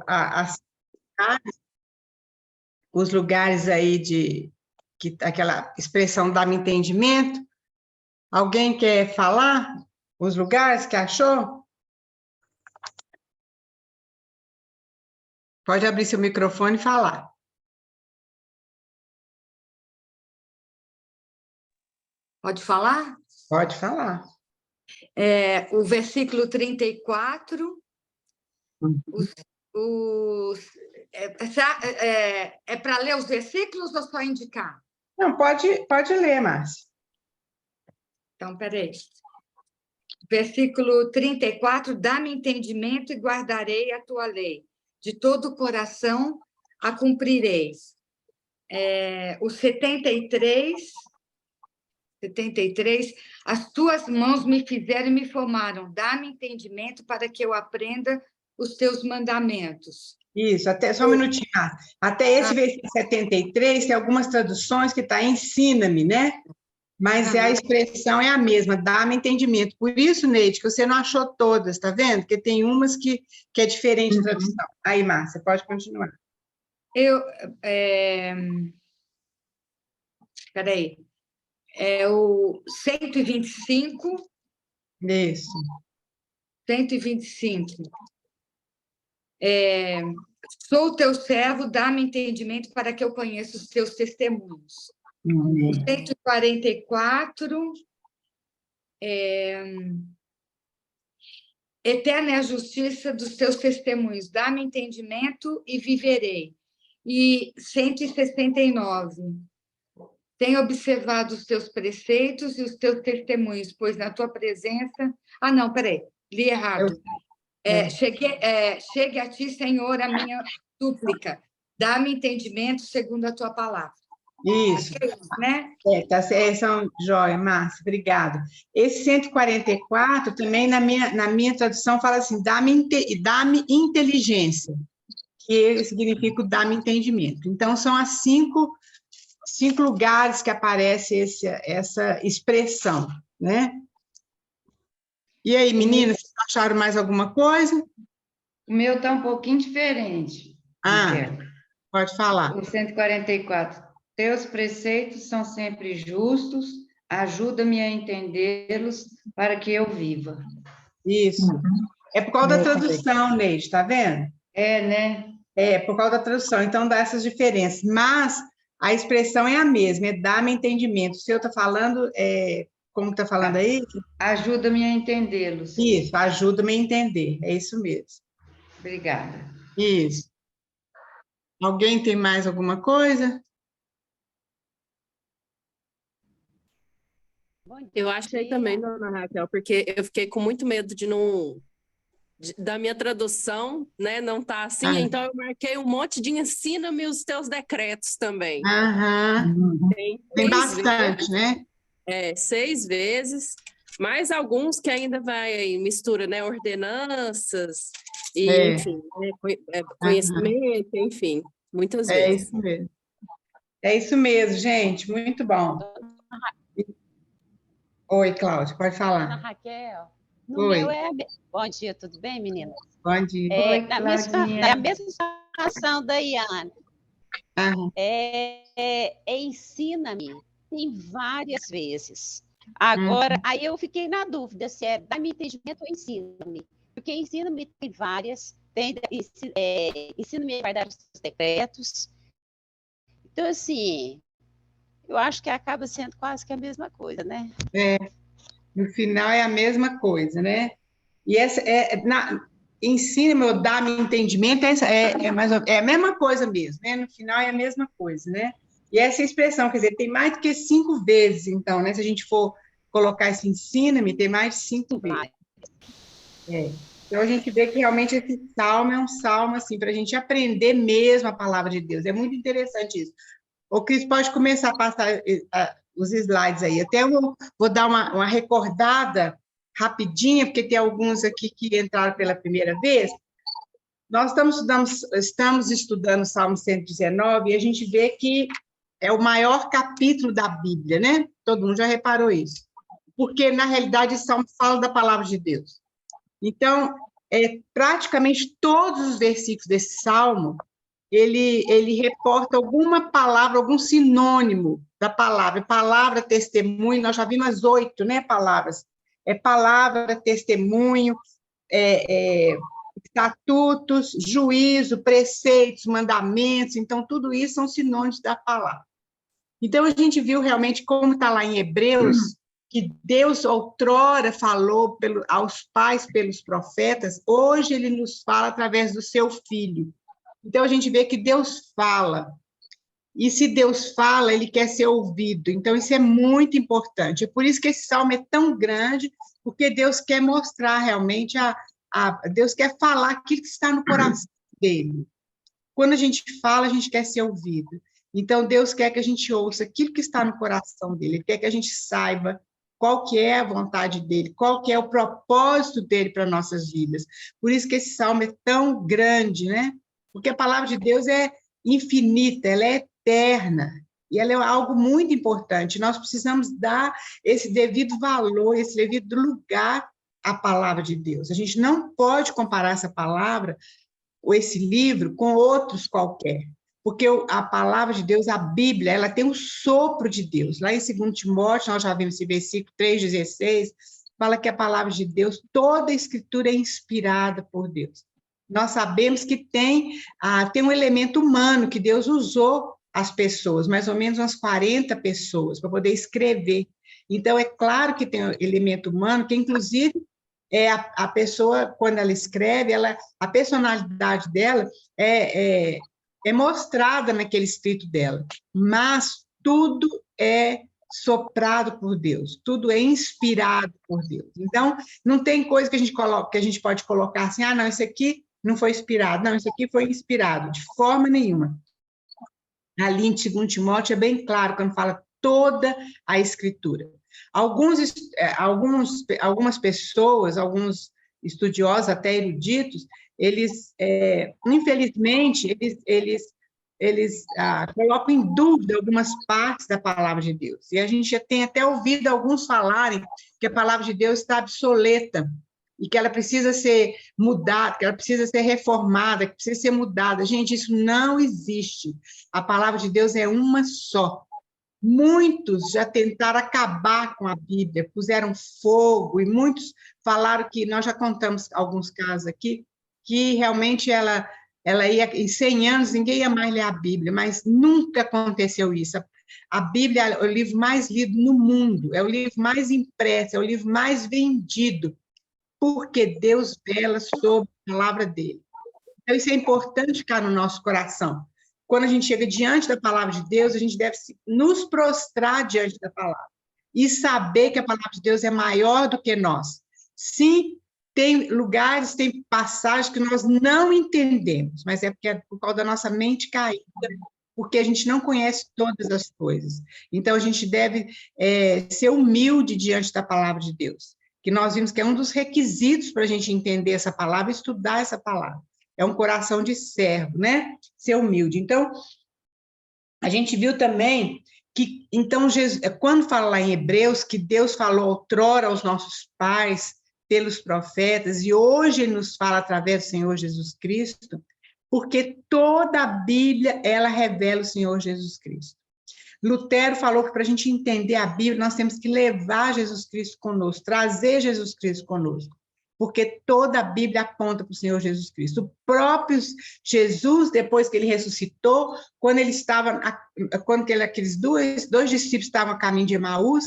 as os lugares aí aquela expressão dá-me entendimento. Alguém quer falar os lugares que achou? Pode abrir seu microfone e falar. Pode falar? Pode falar. O versículo 34, é para ler os versículos ou só indicar? Não, pode ler, Márcia. Então, peraí. Versículo 34, dá-me entendimento e guardarei a tua lei. De todo o coração a cumprireis. O 73, as tuas mãos me fizeram e me formaram. Dá-me entendimento para que eu aprenda os teus mandamentos. Isso, só um minutinho. Até esse versículo 73, tem algumas traduções que está ensina-me, né? Mas a expressão é a mesma, dá-me entendimento. Por isso, Neide, que você não achou todas, tá vendo? Porque tem umas que é diferente de tradução. Aí, Márcia, pode continuar. Peraí. É o 125. Isso. 125. Sou teu servo, dá-me entendimento para que eu conheça os teus testemunhos. 144. Eterna é a justiça dos teus testemunhos, dá-me entendimento e viverei. E 169. Tenho observado os teus preceitos e os teus testemunhos, pois na tua presença... não, peraí, li errado. Chegue a ti, Senhor, a minha súplica. Dá-me entendimento segundo a tua palavra. Isso. Né? São joia, Márcia, obrigada. Esse 144, também na minha tradução, fala assim, dá-me inteligência, que significa dá-me entendimento. Então, são as cinco lugares que aparece essa expressão, né? E aí, meninas, vocês acharam mais alguma coisa? O meu está um pouquinho diferente. Pode falar. O 144. Teus preceitos são sempre justos, ajuda-me a entendê-los para que eu viva. Isso. É por causa da tradução, Neide, tá vendo? Né? É, por causa da tradução, então dá essas diferenças. Mas a expressão é a mesma, é dar-me entendimento. O senhor está falando, como está falando aí? Ajuda-me a entendê-los. Isso, ajuda-me a entender, é isso mesmo. Obrigada. Isso. Alguém tem mais alguma coisa? Eu achei também, dona Raquel, porque eu fiquei com muito medo da minha tradução, né, não tá assim, então eu marquei um monte de ensina-me os teus decretos também. Tem bastante, né? 6 vezes, mais alguns que ainda mistura, né, ordenanças, e, enfim, conhecimento, enfim, muitas vezes. Isso mesmo. É isso mesmo, gente, muito bom. Oi, Cláudia, pode falar. Ana Raquel, no meu Bom dia, tudo bem, meninas? Bom dia. Oi, na mesma situação da Iana. Ensina-me, tem várias vezes. Agora, aí eu fiquei na dúvida se é dá-me entendimento ou ensina-me. Porque ensina-me tem várias, ensina-me a guardar os decretos. Então, assim, eu acho que acaba sendo quase que a mesma coisa, né? No final é a mesma coisa, né? E essa ensina-me ou dá-me entendimento, é a mesma coisa mesmo, né? No final é a mesma coisa, né? E essa expressão, quer dizer, tem mais do que 5 vezes, então, né? Se a gente for colocar esse ensina-me, tem mais de 5 vezes. Então, a gente vê que realmente esse salmo é um salmo, assim, para a gente aprender mesmo a palavra de Deus. É muito interessante isso. O Cris pode começar a passar os slides aí. Até eu vou dar uma recordada rapidinha, porque tem alguns aqui que entraram pela primeira vez. Nós estamos estudando o Salmo 119 e a gente vê que é o maior capítulo da Bíblia, né? Todo mundo já reparou isso. Porque, na realidade, esse salmo fala da palavra de Deus. Então, praticamente todos os versículos desse salmo, ele reporta alguma palavra, algum sinônimo da palavra. Palavra, testemunho, nós já vimos as 8, né, palavras. Palavra, testemunho, estatutos, juízo, preceitos, mandamentos. Então, tudo isso são sinônimos da palavra. Então, a gente viu realmente como está lá em Hebreus, que Deus outrora falou aos pais pelos profetas, hoje ele nos fala através do seu Filho. Então, a gente vê que Deus fala, e se Deus fala, ele quer ser ouvido. Então, isso é muito importante. É por isso que esse salmo é tão grande, porque Deus quer mostrar realmente, Deus quer falar aquilo que está no coração dele. Quando a gente fala, a gente quer ser ouvido. Então, Deus quer que a gente ouça aquilo que está no coração dele, ele quer que a gente saiba qual que é a vontade dele, qual que é o propósito dele para nossas vidas. Por isso que esse salmo é tão grande, né? Porque a palavra de Deus é infinita, ela é eterna, e ela é algo muito importante. Nós precisamos dar esse devido valor, esse devido lugar à palavra de Deus. A gente não pode comparar essa palavra, ou esse livro, com outros qualquer, porque a palavra de Deus, a Bíblia, ela tem o sopro de Deus. Lá em 2 Timóteo, nós já vimos esse versículo 3,16, fala que a palavra de Deus, toda a escritura é inspirada por Deus. Nós sabemos que tem um elemento humano, que Deus usou as pessoas, mais ou menos umas 40 pessoas, para poder escrever. Então, é claro que tem um elemento humano, que inclusive a pessoa, quando ela escreve, a personalidade dela é mostrada naquele escrito dela, mas tudo é soprado por Deus, tudo é inspirado por Deus. Então, não tem coisa que a gente pode colocar assim, não, isso aqui não foi inspirado, não, isso aqui foi inspirado, de forma nenhuma. Ali em 2 Timóteo é bem claro, quando fala toda a Escritura. Algumas pessoas, alguns estudiosos, até eruditos, eles, infelizmente, eles colocam em dúvida algumas partes da palavra de Deus. E a gente já tem até ouvido alguns falarem que a palavra de Deus está obsoleta, e que ela precisa ser mudada, que ela precisa ser reformada, que precisa ser mudada. Gente, isso não existe. A palavra de Deus é uma só. Muitos já tentaram acabar com a Bíblia, puseram fogo, e muitos falaram que, nós já contamos alguns casos aqui, que realmente ela ia, em 100 anos, ninguém ia mais ler a Bíblia, mas nunca aconteceu isso. A Bíblia é o livro mais lido no mundo, é o livro mais impresso, é o livro mais vendido, porque Deus vela sobre a palavra dele. Então, isso é importante ficar no nosso coração. Quando a gente chega diante da palavra de Deus, a gente deve nos prostrar diante da palavra e saber que a palavra de Deus é maior do que nós. Sim, tem lugares, tem passagens que nós não entendemos, mas é porque é por causa da nossa mente caída, porque a gente não conhece todas as coisas. Então, a gente deve ser humilde diante da palavra de Deus, que nós vimos que é um dos requisitos para a gente entender essa palavra, estudar essa palavra. É um coração de servo, né? Ser humilde. Então, a gente viu também que, então, quando fala lá em Hebreus, que Deus falou outrora aos nossos pais, pelos profetas, e hoje ele nos fala através do Senhor Jesus Cristo, porque toda a Bíblia, ela revela o Senhor Jesus Cristo. Lutero falou que para a gente entender a Bíblia, nós temos que levar Jesus Cristo conosco, trazer Jesus Cristo conosco, porque toda a Bíblia aponta para o Senhor Jesus Cristo. O próprio Jesus, depois que ele ressuscitou, quando aqueles dois discípulos estavam a caminho de Emaús,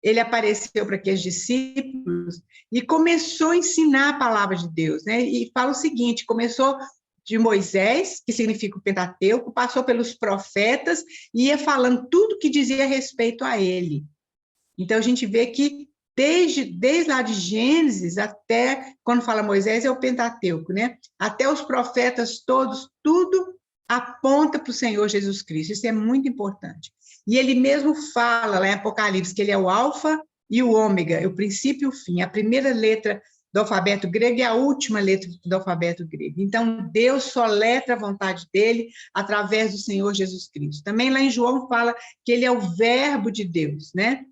ele apareceu para aqueles discípulos e começou a ensinar a palavra de Deus, né? E fala o seguinte, começou de Moisés, que significa o Pentateuco, passou pelos profetas e ia falando tudo que dizia respeito a ele. Então, a gente vê que desde lá de Gênesis até, quando fala Moisés, é o Pentateuco, né? Até os profetas todos, tudo aponta para o Senhor Jesus Cristo. Isso é muito importante. E ele mesmo fala lá em Apocalipse que ele é o alfa e o ômega, é o princípio e o fim, a primeira letra do alfabeto grego e a última letra do alfabeto grego. Então, Deus soletra a vontade dele através do Senhor Jesus Cristo. Também lá em João fala que ele é o verbo de Deus, né?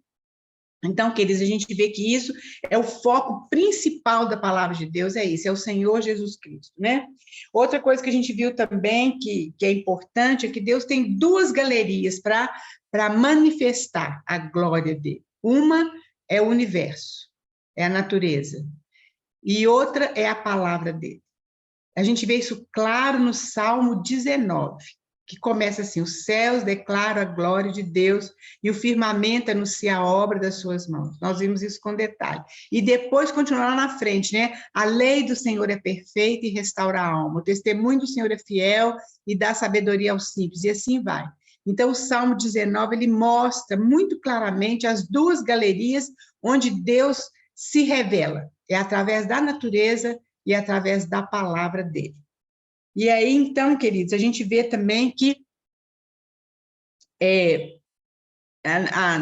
Então, queridos, a gente vê que isso é o foco principal da palavra de Deus, é isso, é o Senhor Jesus Cristo, né? Outra coisa que a gente viu também, que é importante, é que Deus tem duas galerias para manifestar a glória dele. Uma é o universo, é a natureza, e outra é a palavra dele. A gente vê isso claro no Salmo 19, que começa assim: os céus declaram a glória de Deus e o firmamento anuncia a obra das suas mãos. Nós vimos isso com detalhe. E depois continuar lá na frente, né? A lei do Senhor é perfeita e restaura a alma. O testemunho do Senhor é fiel e dá sabedoria aos simples. E assim vai. Então, o Salmo 19, ele mostra muito claramente as duas galerias onde Deus se revela. É através da natureza e através da palavra dele. E aí, então, queridos, a gente vê também que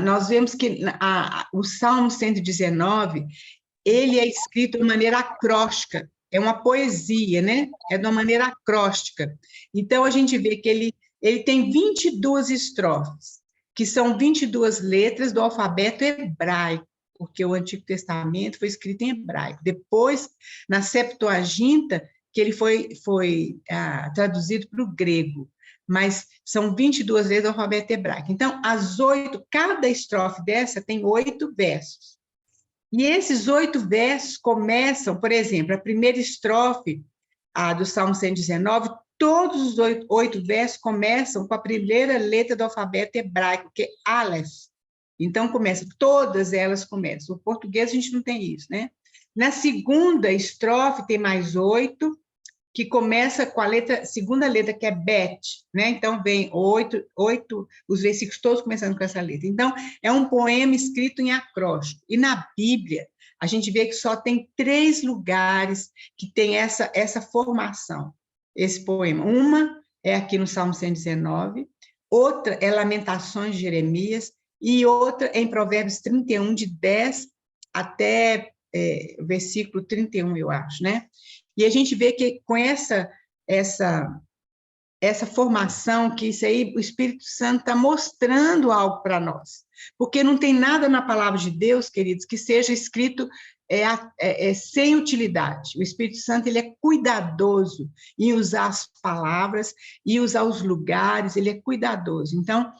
nós vemos que o Salmo 119, ele é escrito de maneira acróstica, é uma poesia, né? É de uma maneira acróstica. Então, a gente vê que ele tem 22 estrofes, que são 22 letras do alfabeto hebraico, porque o Antigo Testamento foi escrito em hebraico. Depois, na Septuaginta, que ele foi traduzido para o grego, mas são 22 letras do alfabeto hebraico. Então, cada estrofe dessa tem 8 versos. E esses 8 versos começam, por exemplo, a primeira estrofe do Salmo 119, todos os 8 versos começam com a primeira letra do alfabeto hebraico, que é Aleph. Então, todas elas começam. O português a gente não tem isso, né? Na segunda estrofe tem mais 8, que começa com a segunda letra, que é Bet, né? Então, vem 8, os versículos todos começando com essa letra. Então, é um poema escrito em acróstico. E na Bíblia, a gente vê que só tem 3 lugares que tem essa formação, esse poema. Uma é aqui no Salmo 119, outra é Lamentações de Jeremias, e outra é em Provérbios 31, de 10 até o versículo 31, eu acho, né? E a gente vê que com essa formação, que isso aí, o Espírito Santo está mostrando algo para nós. Porque não tem nada na palavra de Deus, queridos, que seja escrito sem utilidade. O Espírito Santo, ele é cuidadoso em usar as palavras e usar os lugares, ele é cuidadoso. Então,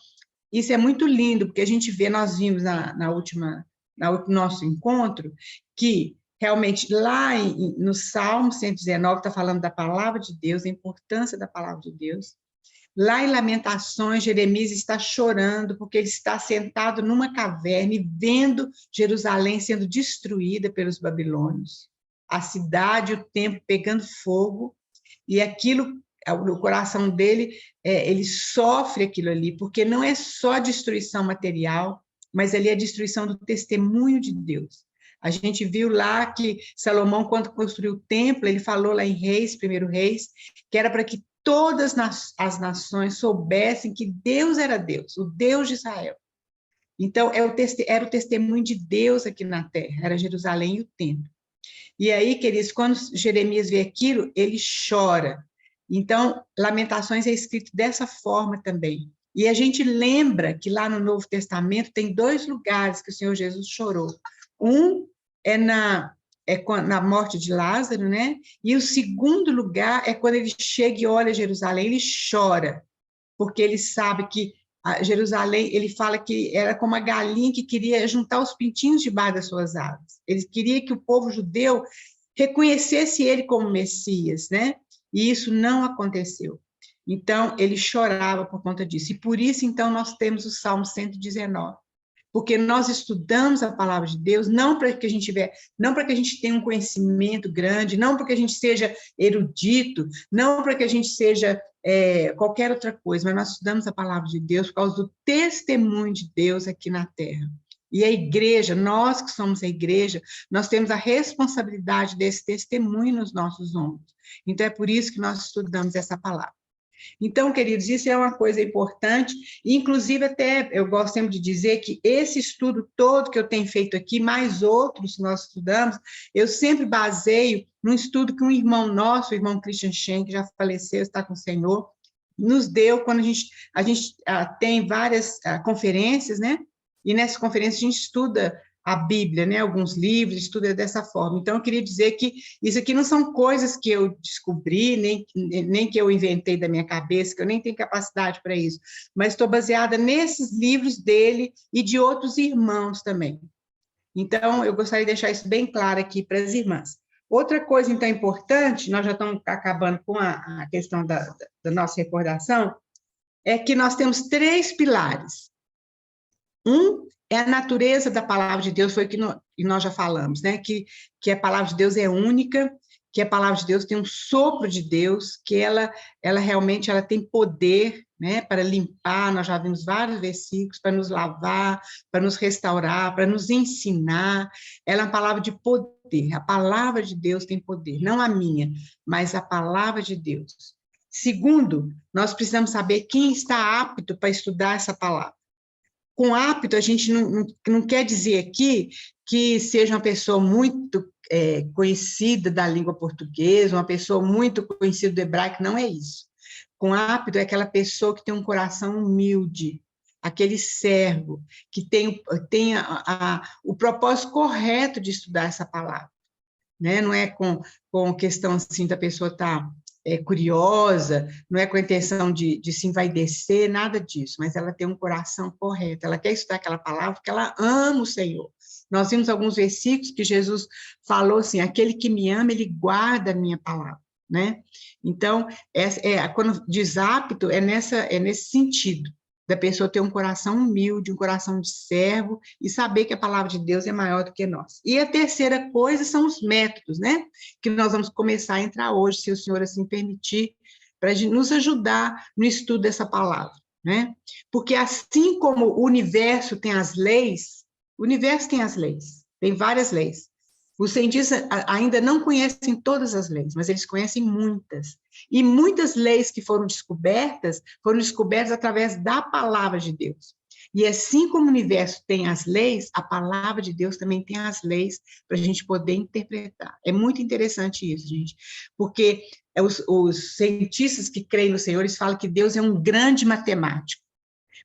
isso é muito lindo, porque a gente vê, nós vimos no nosso encontro, que realmente lá no Salmo 119 está falando da palavra de Deus, a importância da palavra de Deus. Lá em Lamentações, Jeremias está chorando porque ele está sentado numa caverna e vendo Jerusalém sendo destruída pelos babilônios. A cidade, o templo pegando fogo, e aquilo, no coração dele, ele sofre aquilo ali, porque não é só destruição material, mas ali é a destruição do testemunho de Deus. A gente viu lá que Salomão, quando construiu o templo, ele falou lá em Reis, 1 Reis, que era para que todas as nações soubessem que Deus era Deus, o Deus de Israel. Então, era o testemunho de Deus aqui na terra, era Jerusalém e o templo. E aí, queridos, quando Jeremias vê aquilo, ele chora. Então, Lamentações é escrito dessa forma também. E a gente lembra que lá no Novo Testamento tem 2 lugares que o Senhor Jesus chorou. Um é na morte de Lázaro, né? E o segundo lugar é quando ele chega e olha Jerusalém, ele chora, porque ele sabe que Jerusalém, ele fala que era como uma galinha que queria juntar os pintinhos debaixo das suas asas. Ele queria que o povo judeu reconhecesse ele como Messias, né? E isso não aconteceu. Então, ele chorava por conta disso. E por isso, então, nós temos o Salmo 119. Porque nós estudamos a palavra de Deus, não para que a gente tenha um conhecimento grande, não para que a gente seja erudito, não para que a gente seja qualquer outra coisa, mas nós estudamos a palavra de Deus por causa do testemunho de Deus aqui na terra. E a igreja, nós que somos a igreja, nós temos a responsabilidade desse testemunho nos nossos ombros. Então, é por isso que nós estudamos essa palavra. Então, queridos, isso é uma coisa importante, inclusive até eu gosto sempre de dizer que esse estudo todo que eu tenho feito aqui, mais outros que nós estudamos, eu sempre baseio num estudo que um irmão nosso, o irmão Christian Schenck, que já faleceu, está com o Senhor, nos deu quando a gente tem várias conferências, né? E nessa conferência a gente estuda a Bíblia, né? Alguns livros, estuda dessa forma. Então, eu queria dizer que isso aqui não são coisas que eu descobri, nem que eu inventei da minha cabeça, que eu nem tenho capacidade para isso, mas estou baseada nesses livros dele e de outros irmãos também. Então, eu gostaria de deixar isso bem claro aqui para as irmãs. Outra coisa, então, importante, nós já estamos acabando com a questão da nossa recordação, é que nós temos 3 pilares. Um é a natureza da palavra de Deus, foi o que nós já falamos, né? Que a palavra de Deus é única, que a palavra de Deus tem um sopro de Deus, que ela realmente tem poder, né, para limpar. Nós já vimos vários versículos, para nos lavar, para nos restaurar, para nos ensinar. Ela é uma palavra de poder. A palavra de Deus tem poder, não a minha, mas a palavra de Deus. Segundo, nós precisamos saber quem está apto para estudar essa palavra. Com apto, a gente não quer dizer aqui que seja uma pessoa muito conhecida da língua portuguesa, uma pessoa muito conhecida do hebraico, não é isso. Com apto é aquela pessoa que tem um coração humilde, aquele servo que tem o propósito correto de estudar essa palavra, né? Não é com questão assim da pessoa estar curiosa, não é com a intenção de se envaidecer, nada disso, mas ela tem um coração correto, ela quer estudar aquela palavra porque ela ama o Senhor. Nós vimos alguns versículos que Jesus falou assim, aquele que me ama, ele guarda a minha palavra, né? Então, quando diz apto, é nesse sentido, da pessoa ter um coração humilde, um coração de servo, e saber que a palavra de Deus é maior do que nós. E a terceira coisa são os métodos, né? Que nós vamos começar a entrar hoje, se o Senhor assim permitir, para nos ajudar no estudo dessa palavra, né? Porque assim como o universo tem as leis, o universo tem as leis, tem várias leis. Os cientistas ainda não conhecem todas as leis, mas eles conhecem muitas. E muitas leis que foram descobertas através da palavra de Deus. E assim como o universo tem as leis, a palavra de Deus também tem as leis para a gente poder interpretar. É muito interessante isso, gente, porque os cientistas que creem no Senhor, eles falam que Deus é um grande matemático,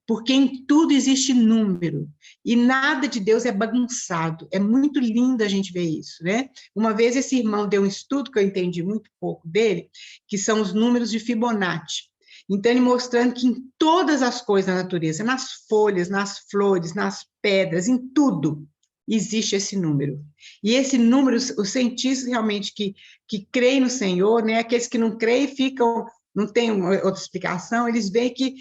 porque em tudo existe número, e nada de Deus é bagunçado. É muito lindo a gente ver isso, né? Uma vez esse irmão deu um estudo, que eu entendi muito pouco dele, que são os números de Fibonacci. Então, ele mostrando que em todas as coisas da natureza, nas folhas, nas flores, nas pedras, em tudo, existe esse número. E esse número, os cientistas realmente que creem no Senhor, né? Aqueles que não creem não tem outra explicação, eles veem que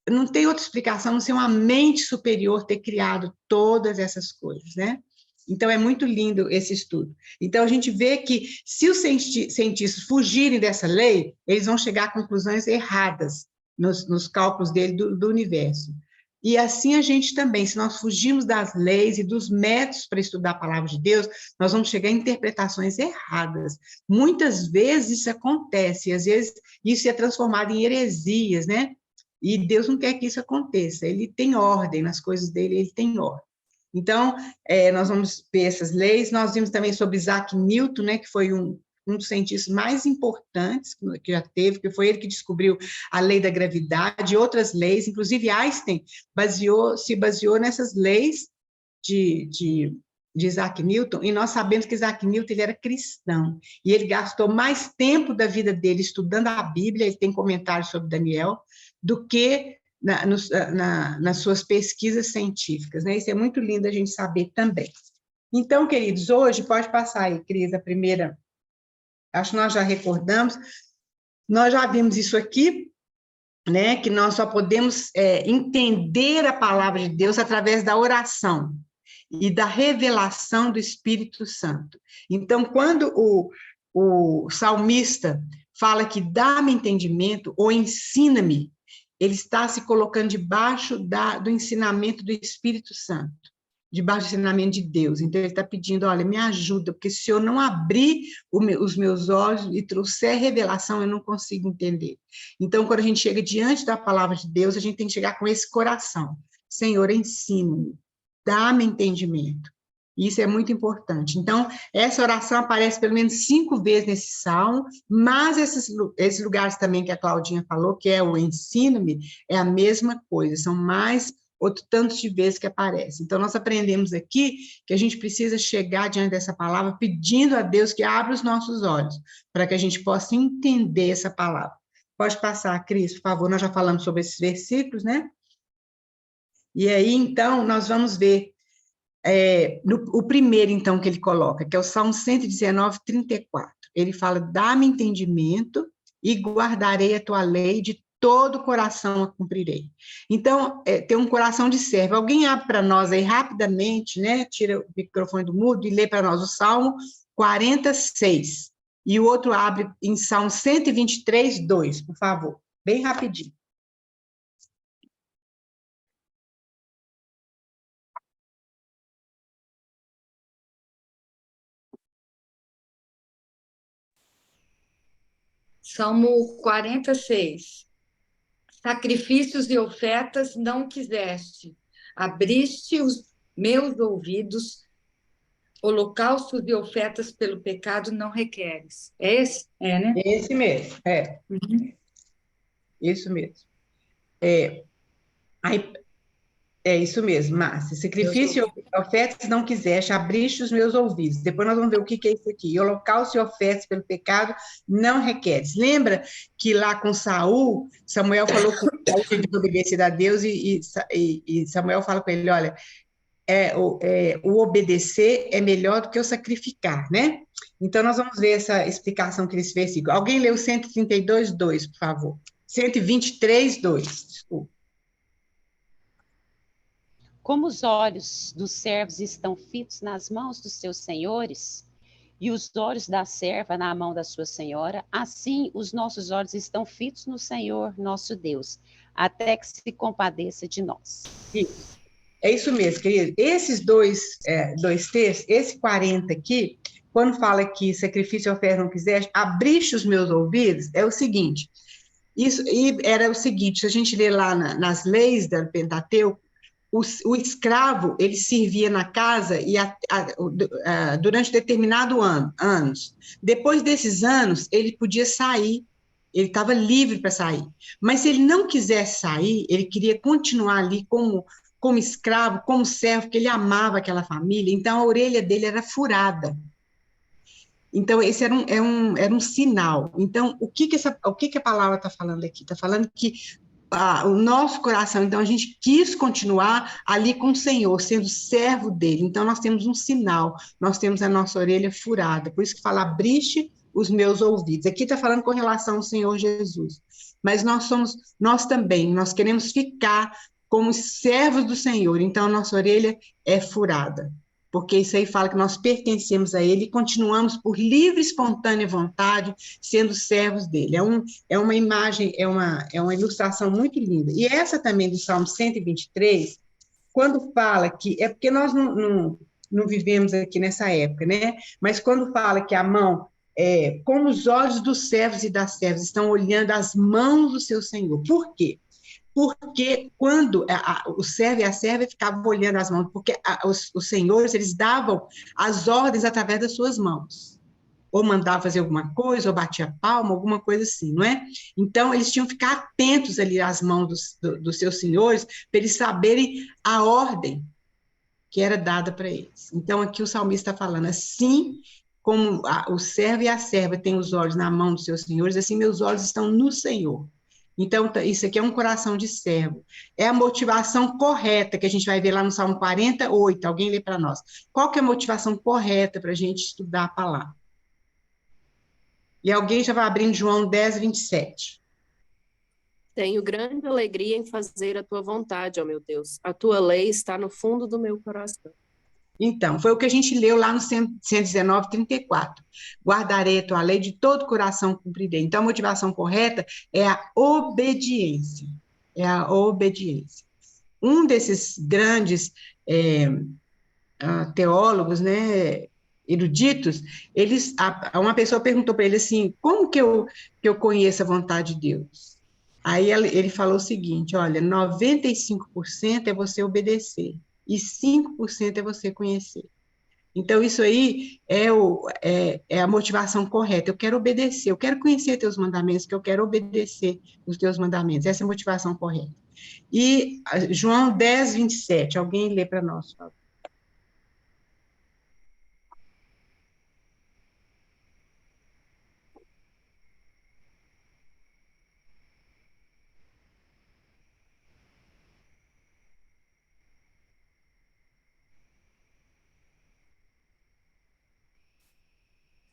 não tem outra explicação, não ser uma mente superior ter criado todas essas coisas, né? Então, é muito lindo esse estudo. Então, a gente vê que, se os cientistas fugirem dessa lei, eles vão chegar a conclusões erradas nos cálculos dele do universo. E assim a gente também, se nós fugirmos das leis e dos métodos para estudar a palavra de Deus, nós vamos chegar a interpretações erradas. Muitas vezes isso acontece, e às vezes isso é transformado em heresias, né? E Deus não quer que isso aconteça, ele tem ordem nas coisas dele, ele tem ordem. Então, nós vamos ver essas leis. Nós vimos também sobre Isaac Newton, né, que foi um dos cientistas mais importantes que já teve, que foi ele que descobriu a lei da gravidade e outras leis, inclusive Einstein se baseou nessas leis de Isaac Newton, e nós sabemos que Isaac Newton ele era cristão, e ele gastou mais tempo da vida dele estudando a Bíblia, ele tem comentários sobre Daniel, do que nas suas pesquisas científicas, né? Isso é muito lindo a gente saber também. Então, queridos, hoje, pode passar aí, Cris, a primeira, acho que nós já recordamos, nós já vimos isso aqui, né? Que nós só podemos entender a palavra de Deus através da oração e da revelação do Espírito Santo. Então, quando o salmista fala que dá-me entendimento ou ensina-me, ele está se colocando debaixo do ensinamento do Espírito Santo, debaixo do ensinamento de Deus. Então, ele está pedindo, olha, me ajuda, porque se eu não abrir os meus olhos e trouxer revelação, eu não consigo entender. Então, quando a gente chega diante da palavra de Deus, a gente tem que chegar com esse coração. Senhor, ensina-me, dá-me entendimento. Isso é muito importante. Então, essa oração aparece pelo menos 5 vezes nesse salmo, mas esses lugares também que a Claudinha falou, que é o ensino-me, é a mesma coisa, são mais outro tanto de vezes que aparece. Então, nós aprendemos aqui que a gente precisa chegar diante dessa palavra pedindo a Deus que abra os nossos olhos, para que a gente possa entender essa palavra. Pode passar, Cris, por favor, nós já falamos sobre esses versículos, né? E aí, então, nós vamos ver o primeiro, então, que ele coloca, que é o Salmo 119, 34. Ele fala, dá-me entendimento e guardarei a tua lei, de todo o coração a cumprirei. Então, tem um coração de servo. Alguém abre para nós aí rapidamente, né? Tira o microfone do mudo e lê para nós o Salmo 46. E o outro abre em Salmo 123, 2, por favor. Bem rapidinho. Salmo 46. Sacrifícios e ofertas não quiseste, abriste os meus ouvidos, holocaustos e ofertas pelo pecado não requeres. É esse? É, né? Esse mesmo, Isso mesmo. Aí, é isso mesmo, Márcia. Sacrifício e ofertas não quiseste, abriste os meus ouvidos. Depois nós vamos ver o que é isso aqui. E holocausto e ofertas pelo pecado não requeres. Lembra que lá com Saul, Samuel falou com Saul que ele desobedecido a Deus e Samuel fala com ele, olha, o obedecer é melhor do que o sacrificar, né? Então nós vamos ver essa explicação que eles versículo. Alguém leu 132, 2, por favor. 123, 2, desculpa. Como os olhos dos servos estão fitos nas mãos dos seus senhores, e os olhos da serva na mão da sua senhora, assim os nossos olhos estão fitos no Senhor, nosso Deus, até que se compadeça de nós. Isso. É isso mesmo, querido. Esses dois textos, esse 40 aqui, quando fala que sacrifício e oferta não quiseste, abriste os meus ouvidos, é o seguinte, e era o seguinte, se a gente lê lá nas leis do Pentateuco, o escravo, ele servia na casa durante determinado anos. Depois desses anos, ele podia sair, ele estava livre para sair. Mas se ele não quisesse sair, ele queria continuar ali como escravo, como servo, porque ele amava aquela família, então a orelha dele era furada. Então, esse era um sinal. Então, o que a palavra está falando aqui? Está falando que o nosso coração, então a gente quis continuar ali com o Senhor, sendo servo dele. Então nós temos um sinal, nós temos a nossa orelha furada. Por isso que fala, abriste os meus ouvidos. Aqui está falando com relação ao Senhor Jesus. Mas nós também, nós queremos ficar como servos do Senhor. Então a nossa orelha é furada. Porque isso aí fala que nós pertencemos a ele e continuamos por livre, espontânea vontade, sendo servos dele. É uma imagem, é uma ilustração muito linda. E essa também do Salmo 123, quando fala que, é porque nós não vivemos aqui nessa época, né? Mas quando fala que a mão, como os olhos dos servos e das servas estão olhando as mãos do seu Senhor. Por quê? Porque quando o servo e a serva ficavam olhando as mãos, porque os senhores, eles davam as ordens através das suas mãos, ou mandava fazer alguma coisa, ou batia palma, alguma coisa assim, não é? Então, eles tinham que ficar atentos ali às mãos dos seus senhores, para eles saberem a ordem que era dada para eles. Então, aqui o salmista está falando, assim como o servo e a serva têm os olhos na mão dos seus senhores, assim meus olhos estão no Senhor. Então, isso aqui é um coração de servo. É a motivação correta, que a gente vai ver lá no Salmo 48. Alguém lê para nós. Qual que é a motivação correta para a gente estudar a palavra? E alguém já vai abrindo João 10, 27. Tenho grande alegria em fazer a tua vontade, ó meu Deus. A tua lei está no fundo do meu coração. Então, foi o que a gente leu lá no 119, 34. Guardarei a tua lei, de todo coração cumprirei. Então, a motivação correta é a obediência. É a obediência. Um desses grandes teólogos, né, eruditos, uma pessoa perguntou para ele assim, como que eu conheço a vontade de Deus? Aí ele falou o seguinte, olha, 95% é você obedecer e 5% é você conhecer. Então, isso aí é a motivação correta. Eu quero obedecer, eu quero conhecer teus mandamentos, que eu quero obedecer os teus mandamentos. Essa é a motivação correta. E João 10, 27, alguém lê para nós, por favor.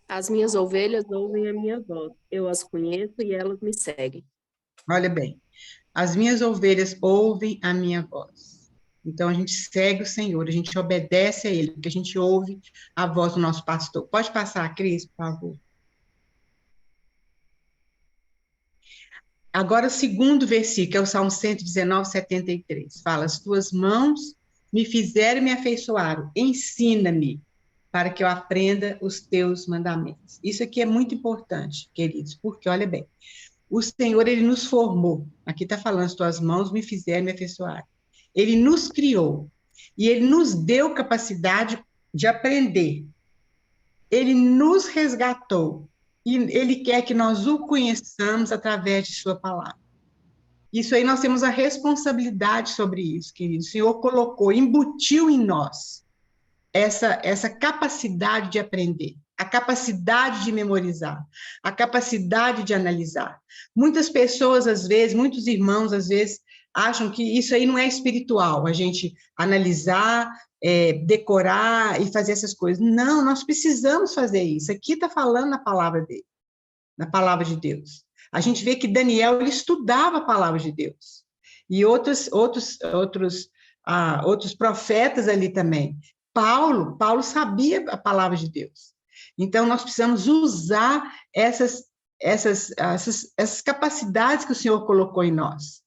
As minhas ovelhas ouvem a minha voz. Eu as conheço e elas me seguem. Olha bem, as minhas ovelhas ouvem a minha voz. Então, a gente segue o Senhor, a gente obedece a Ele, porque a gente ouve a voz do nosso pastor. Pode passar, Cris, por favor. Agora, o segundo versículo, é o Salmo 119, 73. Fala, as tuas mãos me fizeram e me afeiçoaram. Ensina-me, para que eu aprenda os teus mandamentos. Isso aqui é muito importante, queridos, porque, olha bem, o Senhor, Ele nos formou. Aqui está falando, as tuas mãos me fizeram e me afeiçoaram. Ele nos criou. E Ele nos deu capacidade de aprender. Ele nos resgatou. E Ele quer que nós o conheçamos através de sua palavra. Isso aí nós temos a responsabilidade sobre isso, querido. O Senhor colocou, embutiu em nós essa capacidade de aprender, a capacidade de memorizar, a capacidade de analisar. Muitas pessoas, às vezes, muitos irmãos, às vezes, acham que isso aí não é espiritual, a gente analisar, decorar e fazer essas coisas. Não, nós precisamos fazer isso. Aqui está falando na palavra dele, na palavra de Deus. A gente vê que Daniel, ele estudava a palavra de Deus. E outros profetas ali também. Paulo sabia a palavra de Deus. Então, nós precisamos usar essas capacidades que o Senhor colocou em nós.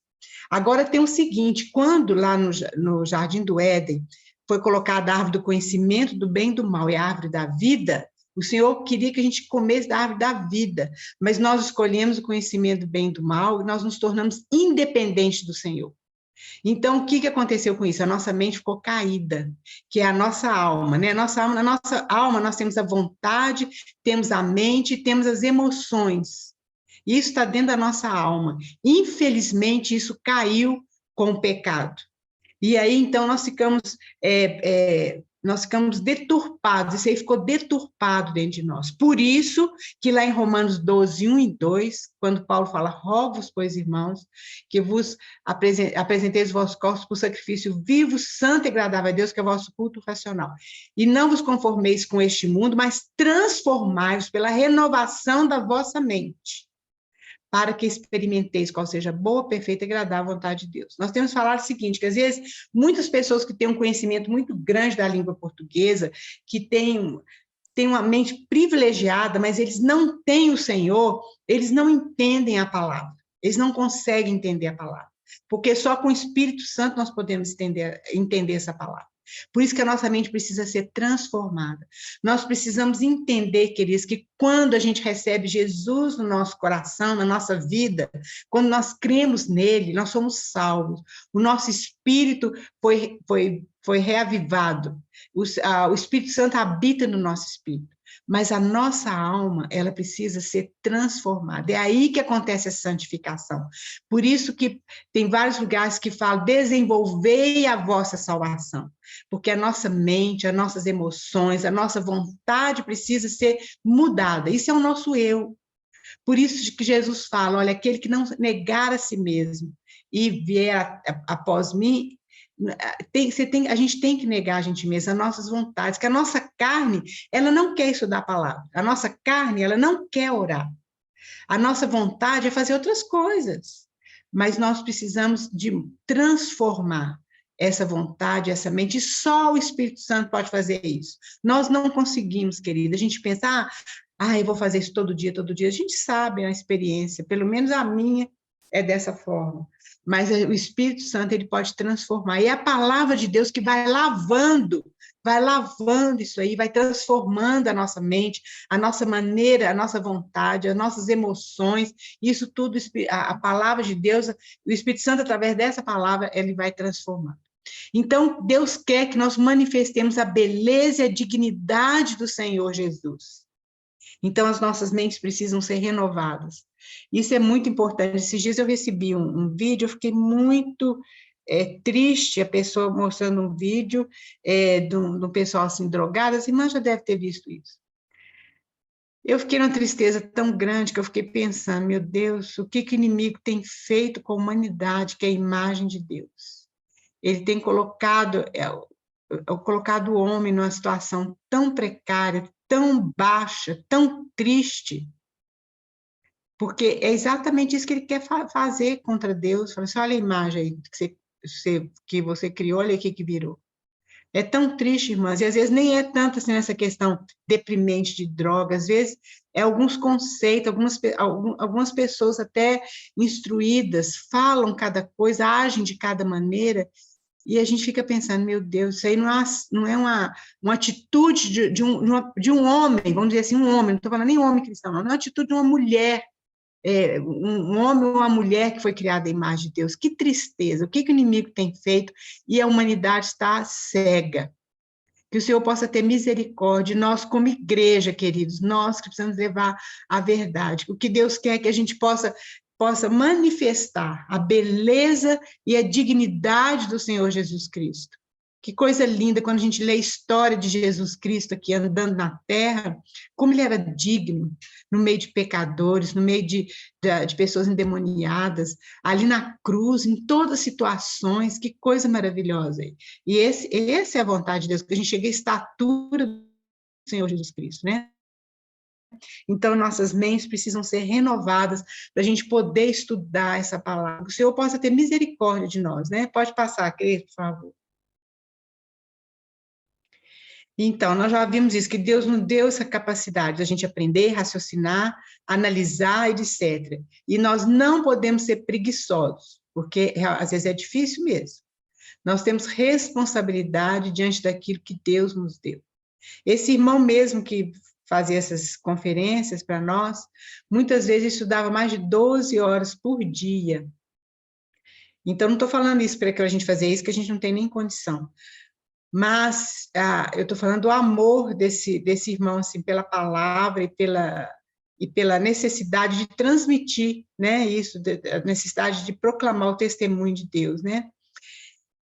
Agora, tem o seguinte, quando lá no Jardim do Éden foi colocada a árvore do conhecimento do bem e do mal e a árvore da vida, o Senhor queria que a gente comesse da árvore da vida, mas nós escolhemos o conhecimento do bem e do mal e nós nos tornamos independentes do Senhor. Então, o que aconteceu com isso? A nossa mente ficou caída, que é a nossa alma, né? Na nossa alma, nós temos a vontade, temos a mente, temos as emoções. Isso está dentro da nossa alma. Infelizmente, isso caiu com o pecado. E aí, então, nós ficamos deturpados, isso aí ficou deturpado dentro de nós. Por isso que lá em Romanos 12, 1 e 2, quando Paulo fala, rogo-vos, pois, irmãos, que vos apresenteis os vossos corpos por sacrifício vivo, santo e agradável a Deus, que é o vosso culto racional. E não vos conformeis com este mundo, mas transformai-vos pela renovação da vossa mente, para que experimenteis qual seja a boa, perfeita e agradável vontade de Deus. Nós temos falado o seguinte, que às vezes muitas pessoas que têm um conhecimento muito grande da língua portuguesa, que têm uma mente privilegiada, mas eles não têm o Senhor, eles não entendem a palavra, eles não conseguem entender a palavra, porque só com o Espírito Santo nós podemos entender essa palavra. Por isso que a nossa mente precisa ser transformada. Nós precisamos entender, queridos, que quando a gente recebe Jesus no nosso coração, na nossa vida, quando nós cremos nele, nós somos salvos. O nosso espírito foi reavivado. O Espírito Santo habita no nosso espírito. Mas a nossa alma, ela precisa ser transformada. É aí que acontece a santificação. Por isso que tem vários lugares que falam, desenvolvei a vossa salvação. Porque a nossa mente, as nossas emoções, a nossa vontade precisa ser mudada. Isso é o nosso eu. Por isso que Jesus fala, olha, aquele que não negar a si mesmo e vier após mim, a gente tem que negar a gente mesmo, as nossas vontades, que a nossa carne, ela não quer estudar a palavra, a nossa carne, ela não quer orar, a nossa vontade é fazer outras coisas, mas nós precisamos de transformar essa vontade, essa mente, e só o Espírito Santo pode fazer isso. Nós não conseguimos, querida, a gente pensa, eu vou fazer isso todo dia, a gente sabe a experiência, pelo menos a minha é dessa forma, mas o Espírito Santo, ele pode transformar, e é a palavra de Deus que vai lavando isso aí, vai transformando a nossa mente, a nossa maneira, a nossa vontade, as nossas emoções, isso tudo, a palavra de Deus, o Espírito Santo, através dessa palavra, ele vai transformando. Então, Deus quer que nós manifestemos a beleza e a dignidade do Senhor Jesus. Então, as nossas mentes precisam ser renovadas. Isso é muito importante. Esses dias eu recebi um vídeo, eu fiquei muito triste, a pessoa mostrando um vídeo do pessoal assim, drogado. As irmãs já devem ter visto isso. Eu fiquei numa tristeza tão grande que eu fiquei pensando, meu Deus, o que o inimigo tem feito com a humanidade, que é a imagem de Deus? Ele tem colocado o homem numa situação tão precária, tão baixa, tão triste, porque é exatamente isso que ele quer fazer contra Deus. Fala assim, olha a imagem aí que você criou, olha o que virou. É tão triste, irmãs, e às vezes nem é tanto assim nessa questão deprimente de droga, às vezes é alguns conceitos, algumas pessoas até instruídas falam cada coisa, agem de cada maneira, e a gente fica pensando, meu Deus, isso aí não é uma atitude de um homem, vamos dizer assim, um homem, não estou falando nem homem cristão, não é uma atitude de uma mulher, um homem ou uma mulher que foi criada à imagem de Deus. Que tristeza, o que o inimigo tem feito e a humanidade está cega. Que o Senhor possa ter misericórdia, nós como igreja, queridos, nós que precisamos levar a verdade. O que Deus quer é que a gente possa manifestar a beleza e a dignidade do Senhor Jesus Cristo. Que coisa linda quando a gente lê a história de Jesus Cristo aqui andando na terra, como ele era digno, no meio de pecadores, no meio de pessoas endemoniadas, ali na cruz, em todas as situações, que coisa maravilhosa. E essa é a vontade de Deus, que a gente chegue à estatura do Senhor Jesus Cristo, né? Então, nossas mentes precisam ser renovadas para a gente poder estudar essa palavra. Que o Senhor possa ter misericórdia de nós, né? Pode passar, querido, por favor. Então, nós já vimos isso, que Deus nos deu essa capacidade de a gente aprender, raciocinar, analisar, etc. E nós não podemos ser preguiçosos, porque às vezes é difícil mesmo. Nós temos responsabilidade diante daquilo que Deus nos deu. Esse irmão mesmo que fazia essas conferências para nós, muitas vezes estudava mais de 12 horas por dia. Então, não estou falando isso para que a gente fazer isso, que a gente não tem nem condição. Mas eu estou falando do amor desse irmão, assim, pela palavra e pela necessidade de transmitir, né, isso, a necessidade de proclamar o testemunho de Deus, né?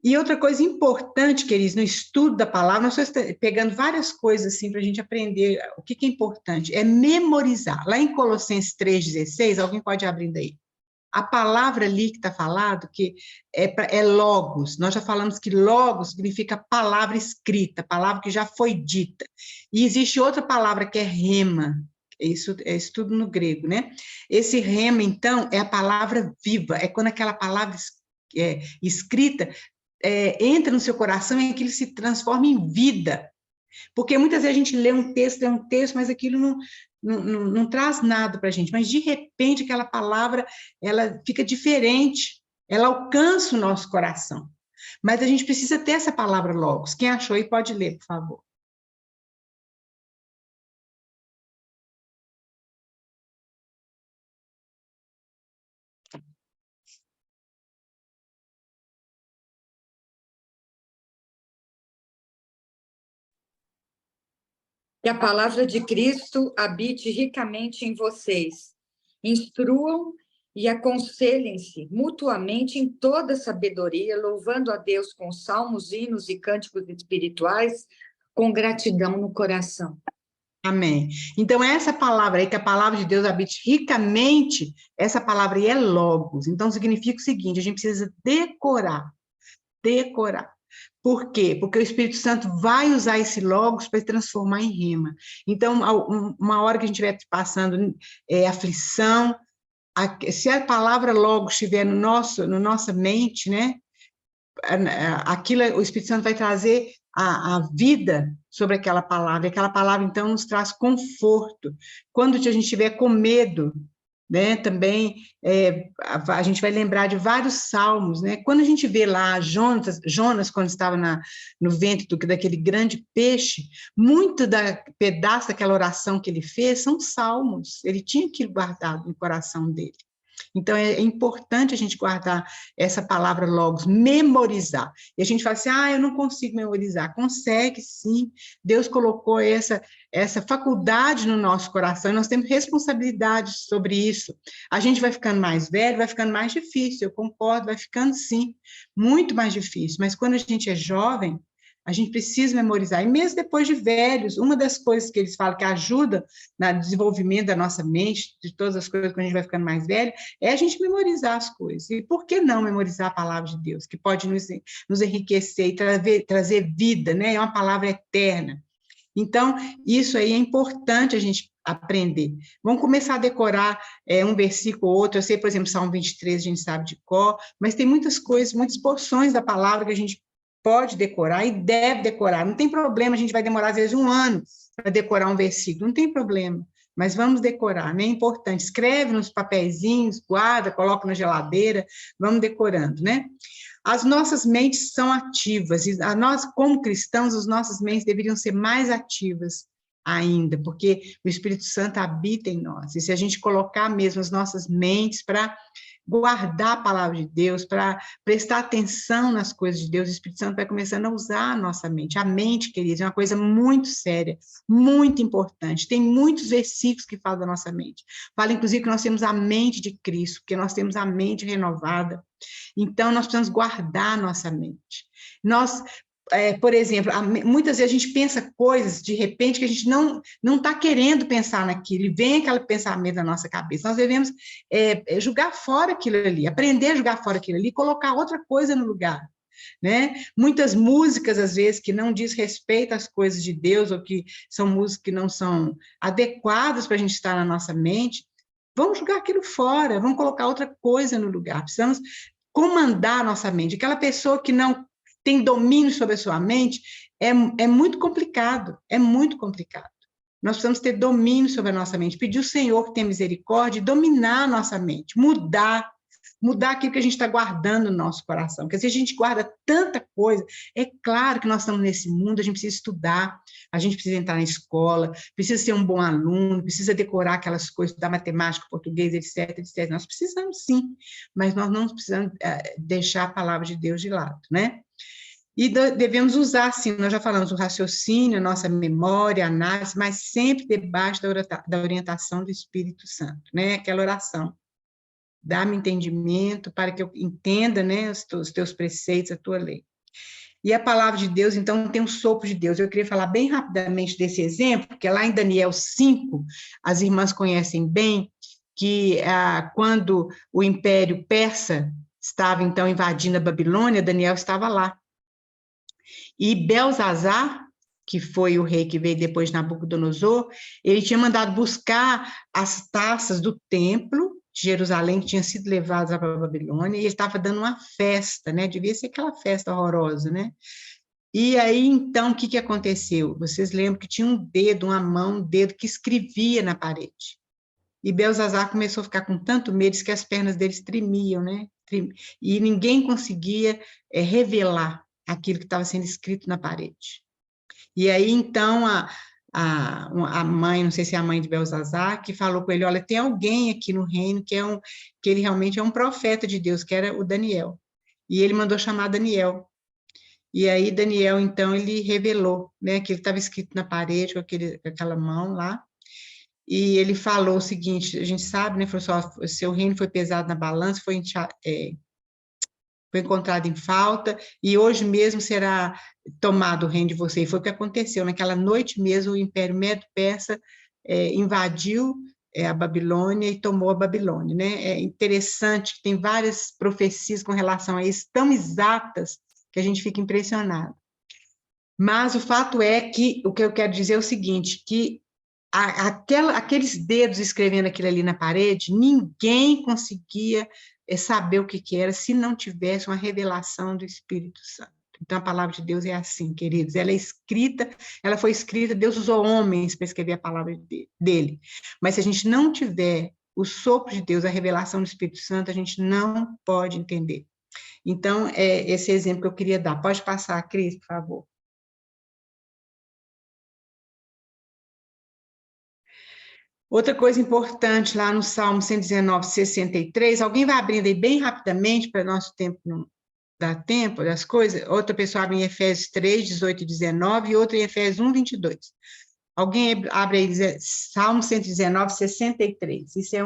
E outra coisa importante, queridos, no estudo da palavra, nós estamos pegando várias coisas assim para a gente aprender o que é importante, é memorizar. Lá em Colossenses 3,16, alguém pode abrir daí? A palavra ali que está falado, que é logos, nós já falamos que logos significa palavra escrita, palavra que já foi dita. E existe outra palavra que é rema, isso é estudo no grego, né? Esse rema, então, é a palavra viva, é quando aquela palavra escrita entra no seu coração e aquilo se transforma em vida. Porque muitas vezes a gente lê um texto, mas aquilo não traz nada para a gente, mas de repente aquela palavra, ela fica diferente, ela alcança o nosso coração. Mas a gente precisa ter essa palavra logos. Quem achou aí pode ler, por favor. Que a palavra de Cristo habite ricamente em vocês. Instruam e aconselhem-se mutuamente em toda sabedoria, louvando a Deus com salmos, hinos e cânticos espirituais, com gratidão no coração. Amém. Então, essa palavra aí, que a palavra de Deus habite ricamente, essa palavra aí é logos. Então, significa o seguinte, a gente precisa decorar. Por quê? Porque o Espírito Santo vai usar esse logos para transformar em rema. Então, uma hora que a gente estiver passando aflição, se a palavra logos estiver no nossa mente, né? Aquilo, o Espírito Santo vai trazer a vida sobre aquela palavra, e aquela palavra, então, nos traz conforto. Quando a gente estiver com medo, né, também a gente vai lembrar de vários salmos, né? Quando a gente vê lá Jonas quando estava no ventre daquele grande peixe, muito pedaço daquela oração que ele fez são salmos, ele tinha aquilo guardado no coração dele. Então, é importante a gente guardar essa palavra logos, memorizar. E a gente fala assim, eu não consigo memorizar. Consegue, sim. Deus colocou essa faculdade no nosso coração, e nós temos responsabilidade sobre isso. A gente vai ficando mais velho, vai ficando mais difícil, eu concordo, vai ficando, sim, muito mais difícil. Mas quando a gente é jovem, a gente precisa memorizar. E mesmo depois de velhos, uma das coisas que eles falam que ajuda no desenvolvimento da nossa mente, de todas as coisas, quando a gente vai ficando mais velho, é a gente memorizar as coisas. E por que não memorizar a palavra de Deus, que pode nos enriquecer e trazer vida, né? É uma palavra eterna. Então, isso aí é importante a gente aprender. Vamos começar a decorar um versículo ou outro. Eu sei, por exemplo, Salmo 23, a gente sabe de cor, mas tem muitas coisas, muitas porções da palavra que a gente pode decorar e deve decorar. Não tem problema, a gente vai demorar, às vezes, 1 ano para decorar um versículo, não tem problema, mas vamos decorar, né? É importante. Escreve nos papeizinhos, guarda, coloca na geladeira, vamos decorando, né? As nossas mentes são ativas, e nós, como cristãos, as nossas mentes deveriam ser mais ativas ainda, porque o Espírito Santo habita em nós, e se a gente colocar mesmo as nossas mentes para guardar a palavra de Deus, para prestar atenção nas coisas de Deus, o Espírito Santo vai começando a usar a nossa mente. A mente, queridos, é uma coisa muito séria, muito importante. Tem muitos versículos que falam da nossa mente. Fala, inclusive, que nós temos a mente de Cristo, porque nós temos a mente renovada. Então, nós precisamos guardar a nossa mente. Nós, por exemplo, muitas vezes a gente pensa coisas, de repente, que a gente não está querendo pensar naquilo, e vem aquele pensamento na nossa cabeça. Nós devemos jogar fora aquilo ali, aprender a jogar fora aquilo ali, colocar outra coisa no lugar. Né? Muitas músicas, às vezes, que não diz respeito às coisas de Deus, ou que são músicas que não são adequadas para a gente estar na nossa mente, vamos jogar aquilo fora, vamos colocar outra coisa no lugar. Precisamos comandar a nossa mente. Aquela pessoa que não tem domínio sobre a sua mente, é muito complicado, é muito complicado. Nós precisamos ter domínio sobre a nossa mente, pedir ao Senhor que tenha misericórdia, dominar a nossa mente, mudar aquilo que a gente está guardando no nosso coração, porque se a gente guarda tanta coisa, é claro que nós estamos nesse mundo, a gente precisa estudar, a gente precisa entrar na escola, precisa ser um bom aluno, precisa decorar aquelas coisas da matemática, português, etc, etc. Nós precisamos sim, mas nós não precisamos deixar a palavra de Deus de lado, né? E devemos usar, sim, nós já falamos, o raciocínio, a nossa memória, a análise, mas sempre debaixo da orientação do Espírito Santo, né? Aquela oração. Dá-me entendimento para que eu entenda, né, os teus preceitos, a tua lei. E a palavra de Deus, então, tem um sopro de Deus. Eu queria falar bem rapidamente desse exemplo, porque lá em Daniel 5, as irmãs conhecem bem, que quando o Império Persa estava, então, invadindo a Babilônia, Daniel estava lá. E Belzazar, que foi o rei que veio depois de Nabucodonosor, ele tinha mandado buscar as taças do templo de Jerusalém, que tinham sido levadas para a Babilônia, e ele estava dando uma festa, né? Devia ser aquela festa horrorosa, né? E aí, então, o que aconteceu? Vocês lembram que tinha um dedo, uma mão, um dedo que escrevia na parede. E Belzazar começou a ficar com tanto medo que as pernas deles tremiam, né? E ninguém conseguia revelar aquilo que estava sendo escrito na parede. E aí, então, a mãe, não sei se é a mãe de Belzazar, que falou com ele, olha, tem alguém aqui no reino que ele realmente é um profeta de Deus, que era o Daniel. E ele mandou chamar Daniel. E aí, Daniel, então, ele revelou, né, que ele estava escrito na parede, com aquela mão lá, e ele falou o seguinte, a gente sabe, né, falou assim, ó, seu reino foi pesado na balança, foi encontrado em falta, e hoje mesmo será tomado o reino de você. E foi o que aconteceu. Naquela noite mesmo, o Império Medo-Persa invadiu a Babilônia e tomou a Babilônia. Né? É interessante que tem várias profecias com relação a isso, tão exatas, que a gente fica impressionado. Mas o fato é que, o que eu quero dizer é o seguinte, que aqueles dedos escrevendo aquilo ali na parede, ninguém conseguia saber o que era se não tivesse uma revelação do Espírito Santo. Então, a palavra de Deus é assim, queridos, ela foi escrita, Deus usou homens para escrever a palavra dele, mas se a gente não tiver o sopro de Deus, a revelação do Espírito Santo, a gente não pode entender. Então, é esse exemplo que eu queria dar. Pode passar, Cris, por favor. Outra coisa importante lá no Salmo 119, 63, alguém vai abrindo aí bem rapidamente, para nosso tempo não dar tempo das coisas. Outra pessoa abre em Efésios 3, 18 e 19, e outra em Efésios 1, 22. Alguém abre aí, Salmo 119, 63. Isso é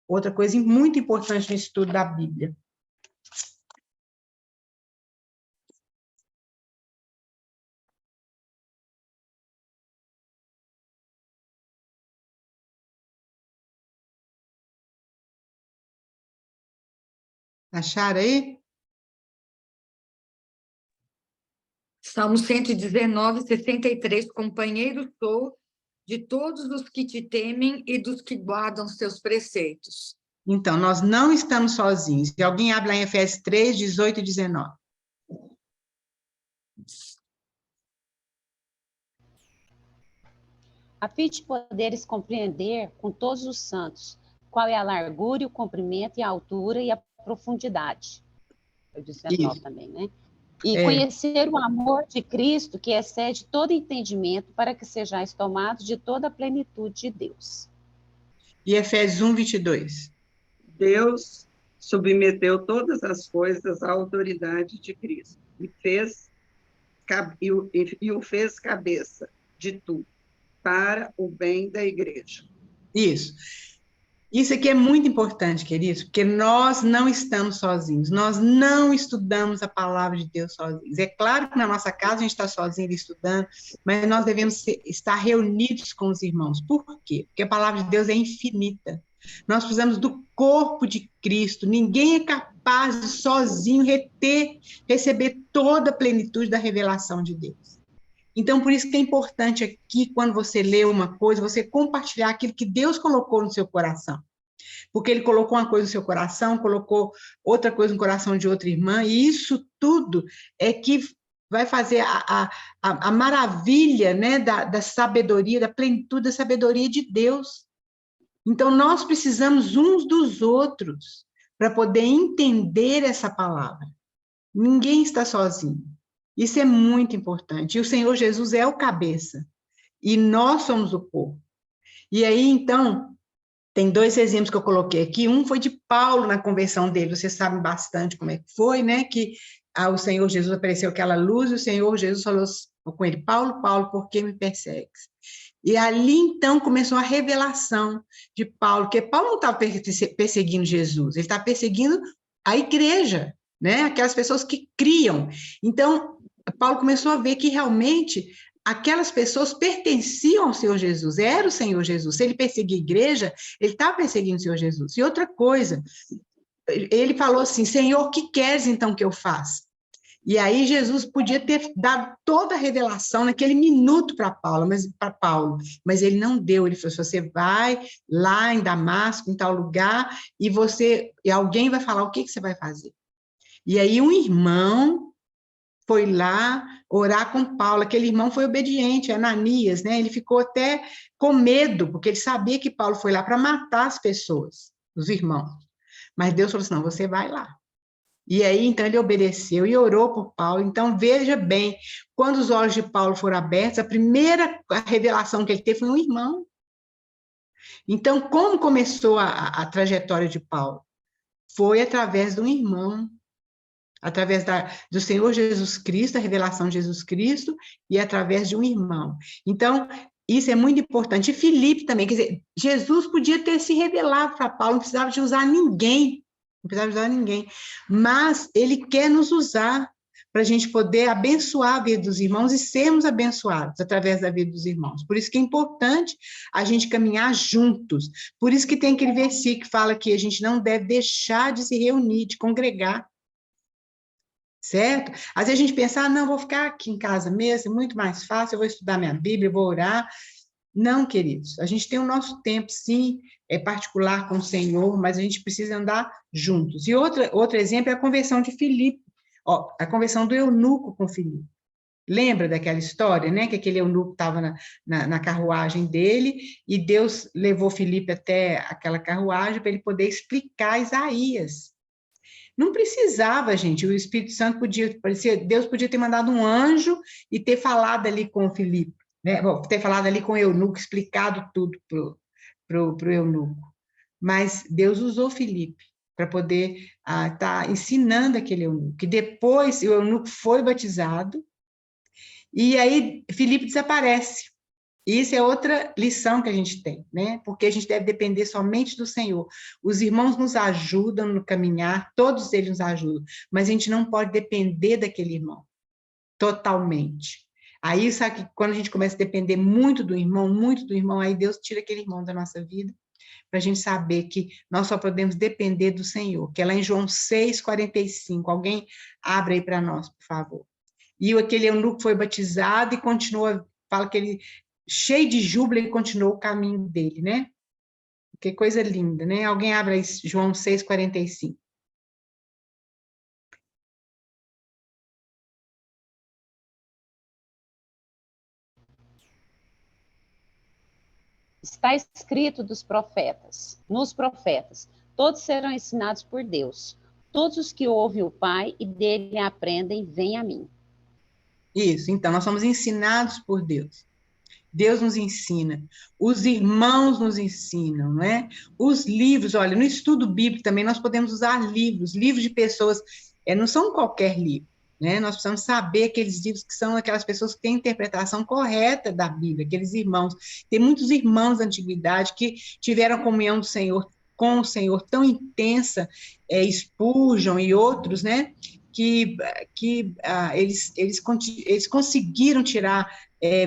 outra coisa muito importante no estudo da Bíblia. Acharam aí? Salmo 119, 63. Companheiro sou de todos os que te temem e dos que guardam os teus preceitos. Então, nós não estamos sozinhos. E alguém abre lá em Efésios 3, 18 e 19. A fim de poderes compreender com todos os santos qual é a largura, o comprimento, e a altura e a profundidade. Eu disse 19 também, né? E conhecer o amor de Cristo, que excede todo entendimento, para que sejais tomados de toda a plenitude de Deus. E Efésios 1, 22. Deus submeteu todas as coisas à autoridade de Cristo e o fez cabeça de tudo, para o bem da igreja. Isso. Isso aqui é muito importante, queridos, porque nós não estamos sozinhos, nós não estudamos a palavra de Deus sozinhos. É claro que na nossa casa a gente está sozinho estudando, mas nós devemos estar reunidos com os irmãos. Por quê? Porque a palavra de Deus é infinita. Nós precisamos do corpo de Cristo. Ninguém é capaz de sozinho receber toda a plenitude da revelação de Deus. Então, por isso que é importante aqui, quando você lê uma coisa, você compartilhar aquilo que Deus colocou no seu coração. Porque ele colocou uma coisa no seu coração, colocou outra coisa no coração de outra irmã, e isso tudo é que vai fazer a maravilha, né, da sabedoria, da plenitude da sabedoria de Deus. Então, nós precisamos uns dos outros para poder entender essa palavra. Ninguém está sozinho. Isso é muito importante. E o Senhor Jesus é o cabeça. E nós somos o corpo. E aí, então, tem 2 exemplos que eu coloquei aqui. Um foi de Paulo na conversão dele. Vocês sabem bastante como é que foi, né? Que o Senhor Jesus apareceu aquela luz e o Senhor Jesus falou com ele, Paulo, Paulo, por que me persegues? E ali, então, começou a revelação de Paulo, porque Paulo não estava perseguindo Jesus, ele estava perseguindo a igreja, né? Aquelas pessoas que criam. Então, Paulo começou a ver que realmente aquelas pessoas pertenciam ao Senhor Jesus, era o Senhor Jesus. Se ele perseguia a igreja, ele estava perseguindo o Senhor Jesus. E outra coisa, ele falou assim, Senhor, o que queres então que eu faça? E aí Jesus podia ter dado toda a revelação naquele minuto para Paulo, mas ele não deu. Ele falou, você vai lá em Damasco, em tal lugar, e alguém vai falar o que você vai fazer. E aí um irmão foi lá orar com Paulo. Aquele irmão foi obediente, Ananias, né? Ele ficou até com medo, porque ele sabia que Paulo foi lá para matar as pessoas, os irmãos. Mas Deus falou assim, não, você vai lá. E aí, então, ele obedeceu e orou por Paulo. Então, veja bem, quando os olhos de Paulo foram abertos, a primeira revelação que ele teve foi um irmão. Então, como começou a trajetória de Paulo? Foi através de um irmão, através do Senhor Jesus Cristo, a revelação de Jesus Cristo, e através de um irmão. Então, isso é muito importante. E Filipe também, quer dizer, Jesus podia ter se revelado para Paulo, não precisava de usar ninguém, mas ele quer nos usar para a gente poder abençoar a vida dos irmãos e sermos abençoados através da vida dos irmãos. Por isso que é importante a gente caminhar juntos. Por isso que tem aquele versículo que fala que a gente não deve deixar de se reunir, de congregar. Certo? Às vezes a gente pensa, não, vou ficar aqui em casa mesmo, é muito mais fácil, eu vou estudar minha Bíblia, eu vou orar. Não, queridos, a gente tem o nosso tempo, sim, é particular com o Senhor, mas a gente precisa andar juntos. E outro exemplo é a conversão de Filipe, a conversão do eunuco com Filipe. Lembra daquela história, né? Que aquele eunuco estava na carruagem dele e Deus levou Filipe até aquela carruagem para ele poder explicar Isaías. Não precisava, gente, o Espírito Santo Deus podia ter mandado um anjo e ter falado ali com o Filipe, né? Ter falado ali com o eunuco, explicado tudo pro eunuco. Mas Deus usou Filipe para poder estar ensinando aquele eunuco. E depois o eunuco foi batizado, e aí Filipe desaparece. Isso é outra lição que a gente tem, né? Porque a gente deve depender somente do Senhor. Os irmãos nos ajudam no caminhar, todos eles nos ajudam, mas a gente não pode depender daquele irmão totalmente. Aí, sabe que quando a gente começa a depender muito do irmão, aí Deus tira aquele irmão da nossa vida, para a gente saber que nós só podemos depender do Senhor, que é lá em João 6,45. Alguém abre aí para nós, por favor. E aquele eunuco foi batizado e continua, fala que ele, cheio de júbilo, ele continuou o caminho dele, né? Que coisa linda, né? Alguém abre aí João 6,45. Está escrito nos profetas, todos serão ensinados por Deus. Todos os que ouvem o Pai e dele aprendem, vêm a mim. Isso, então, nós somos ensinados por Deus. Deus nos ensina, os irmãos nos ensinam, né? Os livros, olha, no estudo bíblico também nós podemos usar livros de pessoas, não são qualquer livro, né? Nós precisamos saber aqueles livros que são aquelas pessoas que têm a interpretação correta da Bíblia, aqueles irmãos. Tem muitos irmãos da antiguidade que tiveram comunhão do Senhor, com o Senhor tão intensa, Spurgeon e outros, né? Que eles conseguiram tirar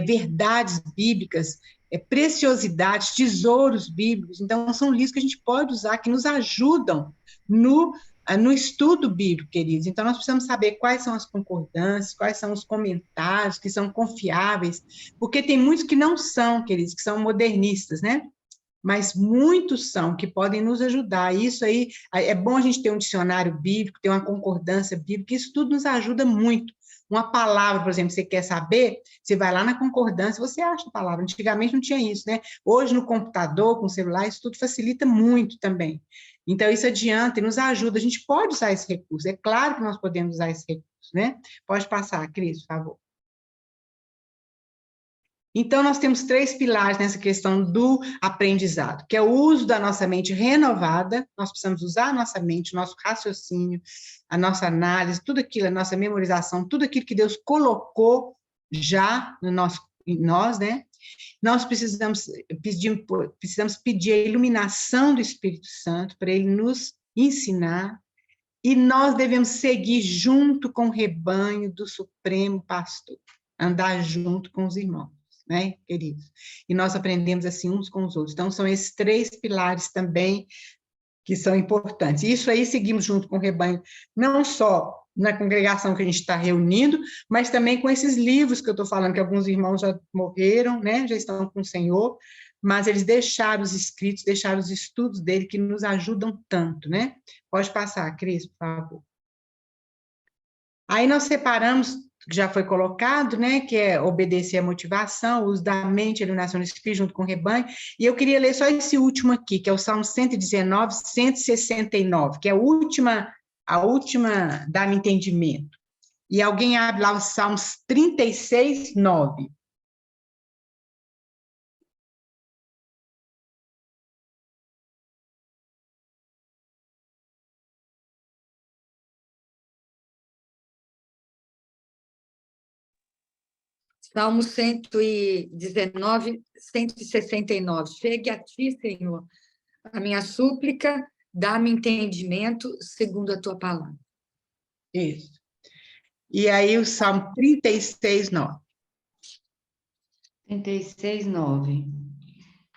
verdades bíblicas, preciosidades, tesouros bíblicos. Então, são livros que a gente pode usar, que nos ajudam no estudo bíblico, queridos. Então, nós precisamos saber quais são as concordâncias, quais são os comentários que são confiáveis, porque tem muitos que não são, queridos, que são modernistas, né? Mas muitos são que podem nos ajudar. Isso aí, é bom a gente ter um dicionário bíblico, ter uma concordância bíblica, isso tudo nos ajuda muito. Uma palavra, por exemplo, você quer saber, você vai lá na concordância, você acha a palavra. Antigamente não tinha isso, né? Hoje, no computador, com o celular, isso tudo facilita muito também. Então, isso adianta e nos ajuda. A gente pode usar esse recurso, é claro que nós podemos usar esse recurso, né? Pode passar, Cris, por favor. Então, nós temos 3 pilares nessa questão do aprendizado, que é o uso da nossa mente renovada. Nós precisamos usar a nossa mente, o nosso raciocínio, a nossa análise, tudo aquilo, a nossa memorização, tudo aquilo que Deus colocou já em nós, né? Nós precisamos pedir a iluminação do Espírito Santo para ele nos ensinar, e nós devemos seguir junto com o rebanho do Supremo Pastor, andar junto com os irmãos, né, queridos? E nós aprendemos assim uns com os outros. Então, são esses 3 pilares também que são importantes. Isso aí seguimos junto com o rebanho, não só na congregação que a gente está reunindo, mas também com esses livros que eu estou falando, que alguns irmãos já morreram, né, já estão com o Senhor, mas eles deixaram os escritos, deixaram os estudos dele, que nos ajudam tanto, né? Pode passar, Cris, por favor. Aí nós separamos, que já foi colocado, né, que é obedecer à motivação, o uso da mente, a iluminação do Espírito junto com o rebanho, e eu queria ler só esse último aqui, que é o Salmo 119, 169, que é a última dá-me entendimento. E alguém abre lá os Salmos 36, 9. Salmo 119, 169. Chegue a ti, Senhor, a minha súplica, dá-me entendimento segundo a tua palavra. Isso. E aí o Salmo 36, 9. 36, 9.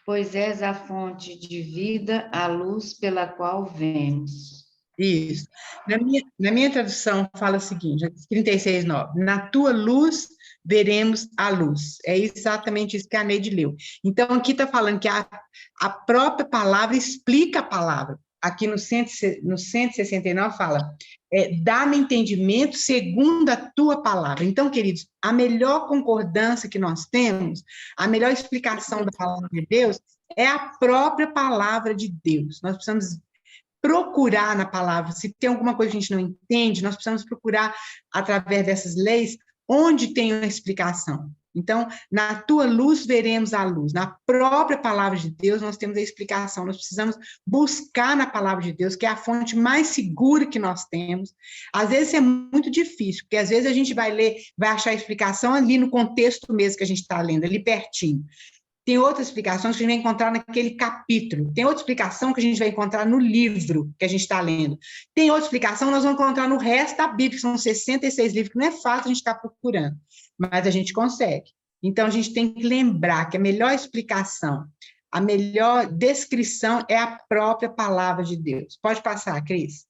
Pois és a fonte de vida, a luz pela qual vemos. Isso. Na minha tradução fala o seguinte, 36, 9. Na tua luz veremos a luz. É exatamente isso que a Neide leu. Então, aqui está falando que a própria palavra explica a palavra. Aqui no 169 fala, dá-me entendimento segundo a tua palavra. Então, queridos, a melhor concordância que nós temos, a melhor explicação da palavra de Deus, é a própria palavra de Deus. Nós precisamos procurar na palavra, se tem alguma coisa que a gente não entende, nós precisamos procurar, através dessas leis, onde tem uma explicação. Então, na tua luz veremos a luz. Na própria palavra de Deus, nós temos a explicação. Nós precisamos buscar na palavra de Deus, que é a fonte mais segura que nós temos. Às vezes é muito difícil, porque às vezes a gente vai ler, vai achar a explicação ali no contexto mesmo que a gente está lendo, ali pertinho. Tem outras explicações que a gente vai encontrar naquele capítulo. Tem outra explicação que a gente vai encontrar no livro que a gente está lendo. Tem outra explicação que nós vamos encontrar no resto da Bíblia, que são 66 livros, que não é fácil a gente estar procurando, mas a gente consegue. Então, a gente tem que lembrar que a melhor explicação, a melhor descrição é a própria palavra de Deus. Pode passar, Cris.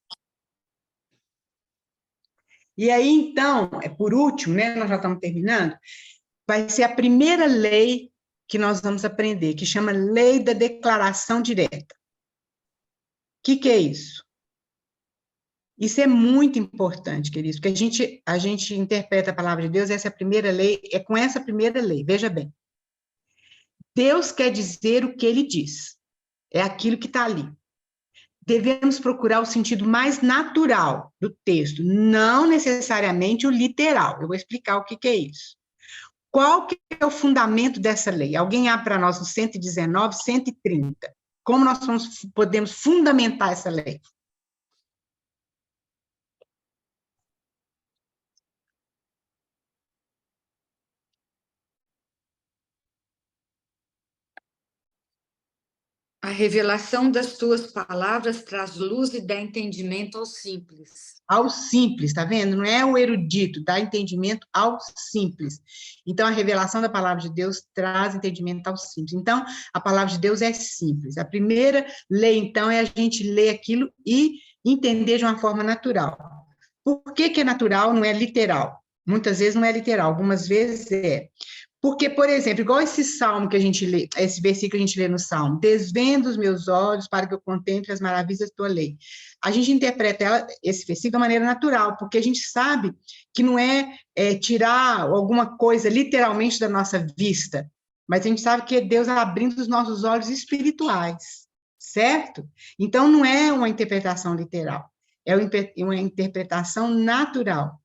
E aí, então, por último, né, nós já estamos terminando, vai ser a primeira lei que nós vamos aprender, que chama Lei da Declaração Direta. O que é isso? Isso é muito importante, queridos, porque a gente interpreta a palavra de Deus, essa é a primeira lei, é com essa primeira lei, veja bem. Deus quer dizer o que ele diz, é aquilo que está ali. Devemos procurar o sentido mais natural do texto, não necessariamente o literal. Eu vou explicar o que é isso. Qual que é o fundamento dessa lei? Alguém abre para nós no 119, 130. Como nós podemos fundamentar essa lei? A revelação das tuas palavras traz luz e dá entendimento aos simples. Ao simples, tá vendo? Não é o erudito, dá entendimento ao simples. Então, a revelação da palavra de Deus traz entendimento ao simples. Então, a palavra de Deus é simples. A primeira lei, então, é a gente ler aquilo e entender de uma forma natural. Por que é natural, não é literal? Muitas vezes não é literal, algumas vezes é. Porque, por exemplo, igual esse salmo que a gente lê, esse versículo que a gente lê no salmo, desvenda os meus olhos para que eu contemple as maravilhas da tua lei. A gente interpreta esse versículo de uma maneira natural, porque a gente sabe que não é tirar alguma coisa literalmente da nossa vista, mas a gente sabe que é Deus abrindo os nossos olhos espirituais, certo? Então, não é uma interpretação literal, é uma interpretação natural.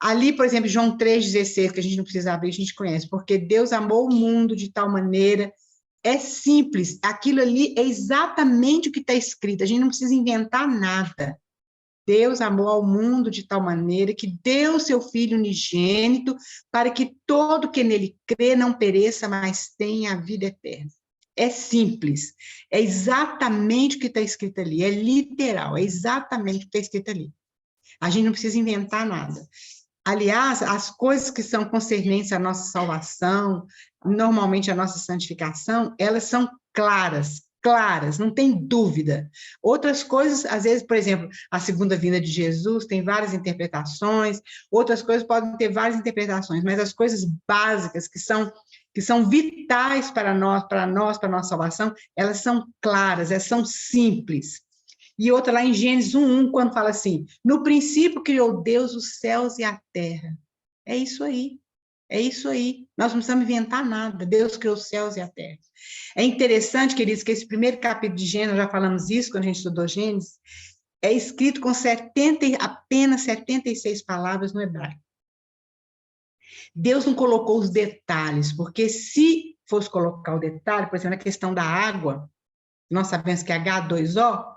Ali, por exemplo, João 3,16, que a gente não precisa abrir, a gente conhece, porque Deus amou o mundo de tal maneira, é simples, aquilo ali é exatamente o que está escrito, a gente não precisa inventar nada. Deus amou ao mundo de tal maneira que deu seu Filho unigênito para que todo que nele crê não pereça, mas tenha a vida eterna. É simples, é exatamente o que está escrito ali, é literal, é exatamente o que está escrito ali. A gente não precisa inventar nada. Aliás, as coisas que são concernentes à nossa salvação, normalmente à nossa santificação, elas são claras, não tem dúvida. Outras coisas, às vezes, por exemplo, a segunda vinda de Jesus tem várias interpretações, outras coisas podem ter várias interpretações, mas as coisas básicas que são vitais para nós, para a nossa salvação, elas são claras, elas são simples. E outra lá em Gênesis 1:1, quando fala assim, no princípio criou Deus os céus e a terra. É isso aí, nós não precisamos inventar nada, Deus criou os céus e a terra. É interessante, queridos, que esse primeiro capítulo de Gênesis, já falamos isso quando a gente estudou Gênesis, é escrito com apenas 76 palavras no hebraico. Deus não colocou os detalhes, porque se fosse colocar o detalhe, por exemplo, na questão da água, nós sabemos que é H2O,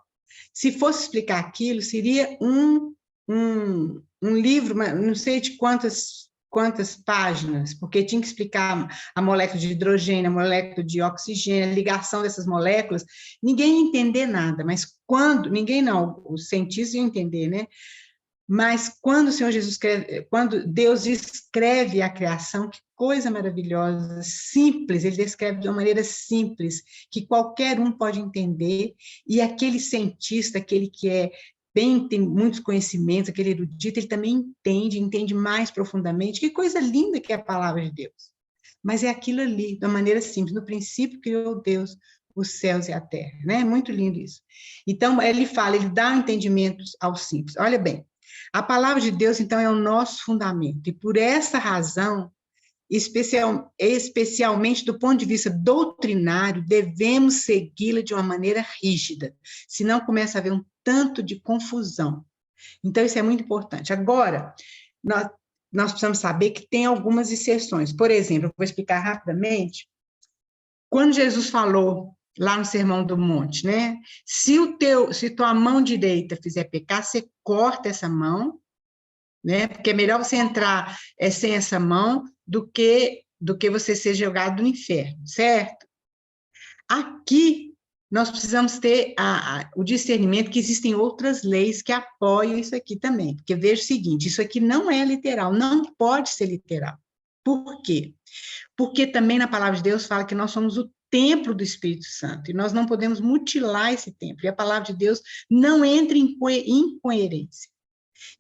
se fosse explicar aquilo, seria um livro, não sei de quantas páginas, porque tinha que explicar a molécula de hidrogênio, a molécula de oxigênio, a ligação dessas moléculas, ninguém ia entender nada, mas ninguém não, os cientistas iam entender, né? Mas quando o Senhor Jesus quando Deus escreve a criação, que coisa maravilhosa, simples, ele descreve de uma maneira simples, que qualquer um pode entender, e aquele cientista, aquele que tem muitos conhecimentos, aquele erudito, ele também entende mais profundamente, que coisa linda que é a palavra de Deus. Mas é aquilo ali, de uma maneira simples, no princípio criou Deus os céus e a terra, né? Muito lindo isso. Então, ele dá um entendimento ao simples. Olha bem, a palavra de Deus, então, é o nosso fundamento, e por essa razão, especialmente do ponto de vista doutrinário, devemos segui-la de uma maneira rígida, senão começa a haver um tanto de confusão. Então, isso é muito importante. Agora, nós precisamos saber que tem algumas exceções. Por exemplo, eu vou explicar rapidamente. Quando Jesus falou lá no Sermão do Monte, né? Se tua mão direita fizer pecar, você corta essa mão, né? Porque é melhor você entrar sem essa mão do que você ser jogado no inferno, certo? Aqui nós precisamos ter o discernimento que existem outras leis que apoiam isso aqui também. Porque veja o seguinte, isso aqui não é literal, não pode ser literal. Por quê? Porque também na palavra de Deus fala que nós somos o templo do Espírito Santo, e nós não podemos mutilar esse templo, e a palavra de Deus não entra em incoerência.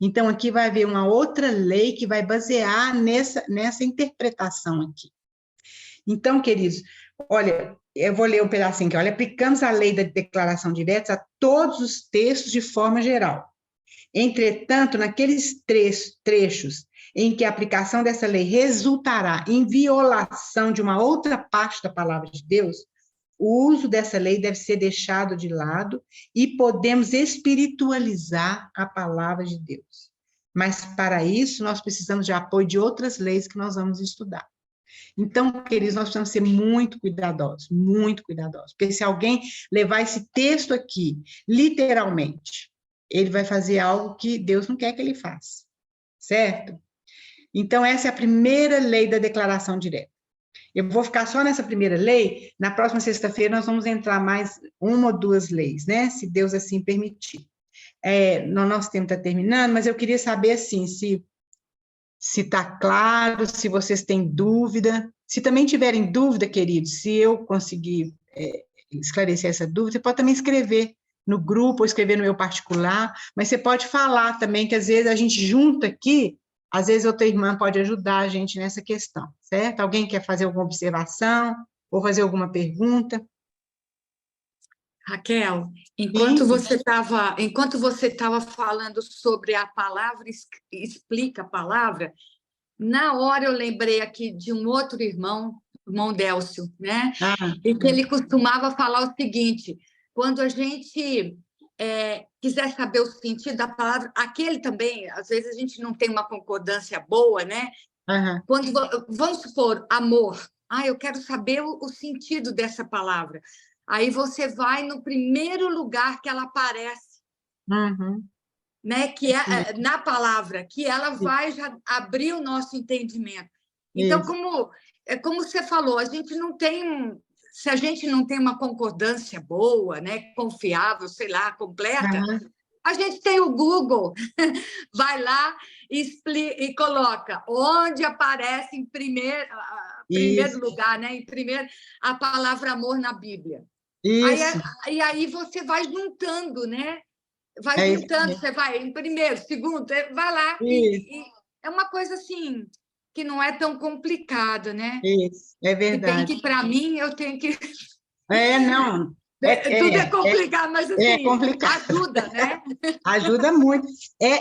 Então, aqui vai haver uma outra lei que vai basear nessa interpretação aqui. Então, queridos, olha, eu vou ler um pedacinho aqui. Olha, aplicamos a lei da declaração direta a todos os textos de forma geral. Entretanto, naqueles trechos em que a aplicação dessa lei resultará em violação de uma outra parte da palavra de Deus, o uso dessa lei deve ser deixado de lado e podemos espiritualizar a palavra de Deus. Mas, para isso, nós precisamos de apoio de outras leis que nós vamos estudar. Então, queridos, nós precisamos ser muito cuidadosos, porque se alguém levar esse texto aqui, literalmente, ele vai fazer algo que Deus não quer que ele faça, certo? Então, essa é a primeira lei da declaração direta. Eu vou ficar só nessa primeira lei, na próxima sexta-feira nós vamos entrar mais uma ou duas leis, né? Se Deus assim permitir. No nosso tempo está terminando, mas eu queria saber, assim, se está claro, se vocês têm dúvida. Se também tiverem dúvida, queridos, se eu conseguir esclarecer essa dúvida, você pode também escrever no grupo, ou escrever no meu particular, mas você pode falar também, que às vezes a gente junta aqui, às vezes outra irmã pode ajudar a gente nessa questão, certo? Alguém quer fazer alguma observação, ou fazer alguma pergunta? Raquel, enquanto você estava falando sobre a palavra, explica a palavra, na hora eu lembrei aqui de um outro irmão Délcio, né? E que ele costumava falar o seguinte: quando a gente quiser saber o sentido da palavra, aquele também, às vezes a gente não tem uma concordância boa, né? Quando, vamos supor, amor. Eu quero saber o sentido dessa palavra. Aí você vai no primeiro lugar que ela aparece, né? Que é na palavra, que ela vai já abrir o nosso entendimento. Então, como você falou, a gente não tem, se a gente não tem uma concordância boa, né? Confiável, sei lá, completa, a gente tem o Google, vai lá e coloca onde aparece em primeiro lugar, né? Em primeiro, a palavra amor na Bíblia. Aí você vai juntando, né? Vai juntando, você vai em primeiro, segundo, vai lá. E é uma coisa assim que não é tão complicada, né? Isso, é verdade. Para mim, eu tenho que... Não. Tudo é complicado, mas assim, complicado. Ajuda, né? Ajuda muito.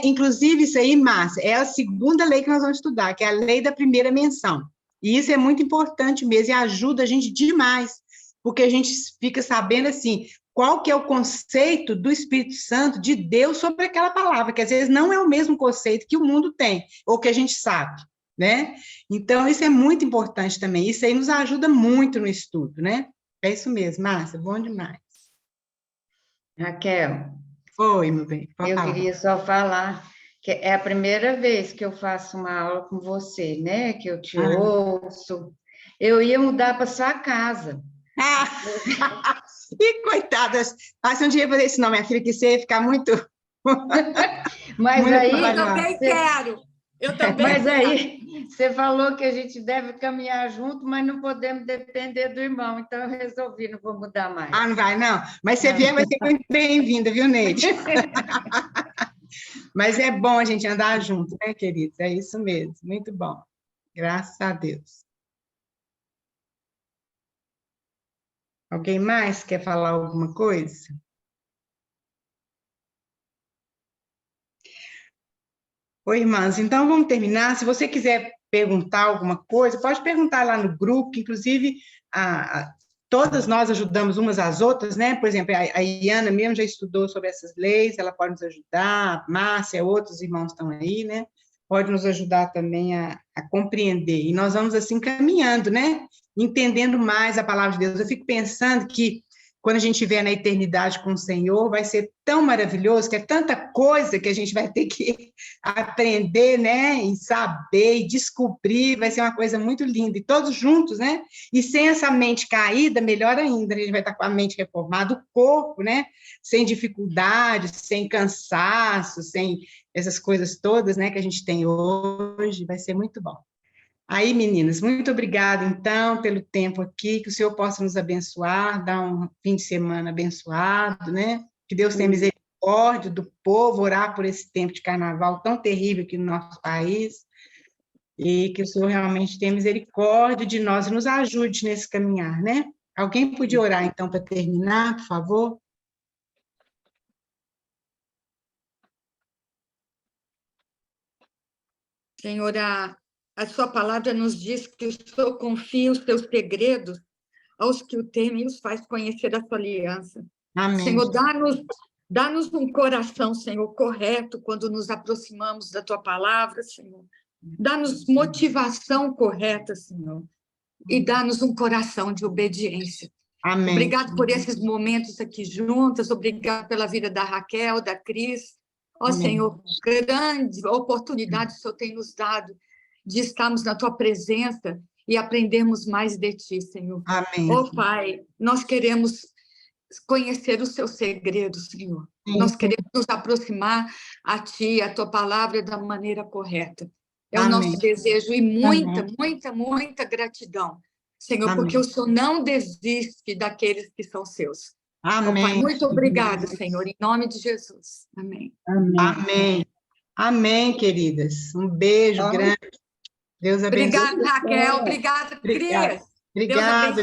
Inclusive, isso aí, Márcia, é a segunda lei que nós vamos estudar, que é a lei da primeira menção. E isso é muito importante mesmo, e ajuda a gente demais, porque a gente fica sabendo, assim, qual que é o conceito do Espírito Santo, de Deus, sobre aquela palavra, que às vezes não é o mesmo conceito que o mundo tem, ou que a gente sabe, né? Então, isso é muito importante também, isso aí nos ajuda muito no estudo, né? É isso mesmo, Márcia, bom demais. Raquel. Oi, meu bem. Eu queria só falar que é a primeira vez que eu faço uma aula com você, né? Que eu te ouço. Eu ia mudar para sua casa. E coitadas, um dia fazer isso não, minha filha, que você ia ficar muito... Mas muito aí... Eu também quero. Mas aí, você falou que a gente deve caminhar junto, mas não podemos depender do irmão, então eu resolvi, não vou mudar mais. Não vai, não. Mas você vier, vai ser muito bem-vinda, viu, Neide? Mas é bom a gente andar junto, né, queridos? É isso mesmo, muito bom. Graças a Deus. Alguém mais quer falar alguma coisa? Oi, irmãs, então vamos terminar. Se você quiser perguntar alguma coisa, pode perguntar lá no grupo, que inclusive todas nós ajudamos umas às outras, né? Por exemplo, a Iana mesmo já estudou sobre essas leis, ela pode nos ajudar, a Márcia, outros irmãos estão aí, né? pode nos ajudar também a compreender. E nós vamos assim caminhando, né? Entendendo mais a palavra de Deus. Eu fico pensando que quando a gente estiver na eternidade com o Senhor, vai ser tão maravilhoso, que é tanta coisa que a gente vai ter que aprender, né? E saber, e descobrir, vai ser uma coisa muito linda. E todos juntos, né? E sem essa mente caída, melhor ainda, a gente vai estar com a mente reformada, o corpo, né? Sem dificuldades, sem cansaço, sem essas coisas todas, né? Que a gente tem hoje, vai ser muito bom. Aí, meninas, muito obrigada, então, pelo tempo aqui, que o Senhor possa nos abençoar, dar um fim de semana abençoado, né? Que Deus tenha misericórdia do povo, orar por esse tempo de carnaval tão terrível aqui no nosso país, e que o Senhor realmente tenha misericórdia de nós e nos ajude nesse caminhar, né? Alguém podia orar, então, para terminar, por favor? Senhor, a sua palavra nos diz que o Senhor confia os seus segredos aos que o temem e os faz conhecer a sua aliança. Amém. Senhor, dá-nos um coração, Senhor, correto quando nos aproximamos da tua palavra, Senhor. Dá-nos motivação correta, Senhor. E dá-nos um coração de obediência. Amém. Obrigado por esses momentos aqui juntas, obrigado pela vida da Raquel, da Cris. Ó, Senhor, grande oportunidade o Senhor tem nos dado de estarmos na tua presença e aprendermos mais de ti, Senhor. Amém. Ó, Pai, nós queremos conhecer os seus segredos, Senhor. Nós queremos nos aproximar a ti, a tua palavra da maneira correta. É o nosso desejo e muita gratidão, Senhor, porque o Senhor não desiste daqueles que são seus. Amém. Pai, muito obrigada, Senhor, em nome de Jesus. Amém. Amém. Amém, queridas. Um beijo grande. Deus abençoe. Obrigada, Raquel. Obrigada, Cris. Obrigada.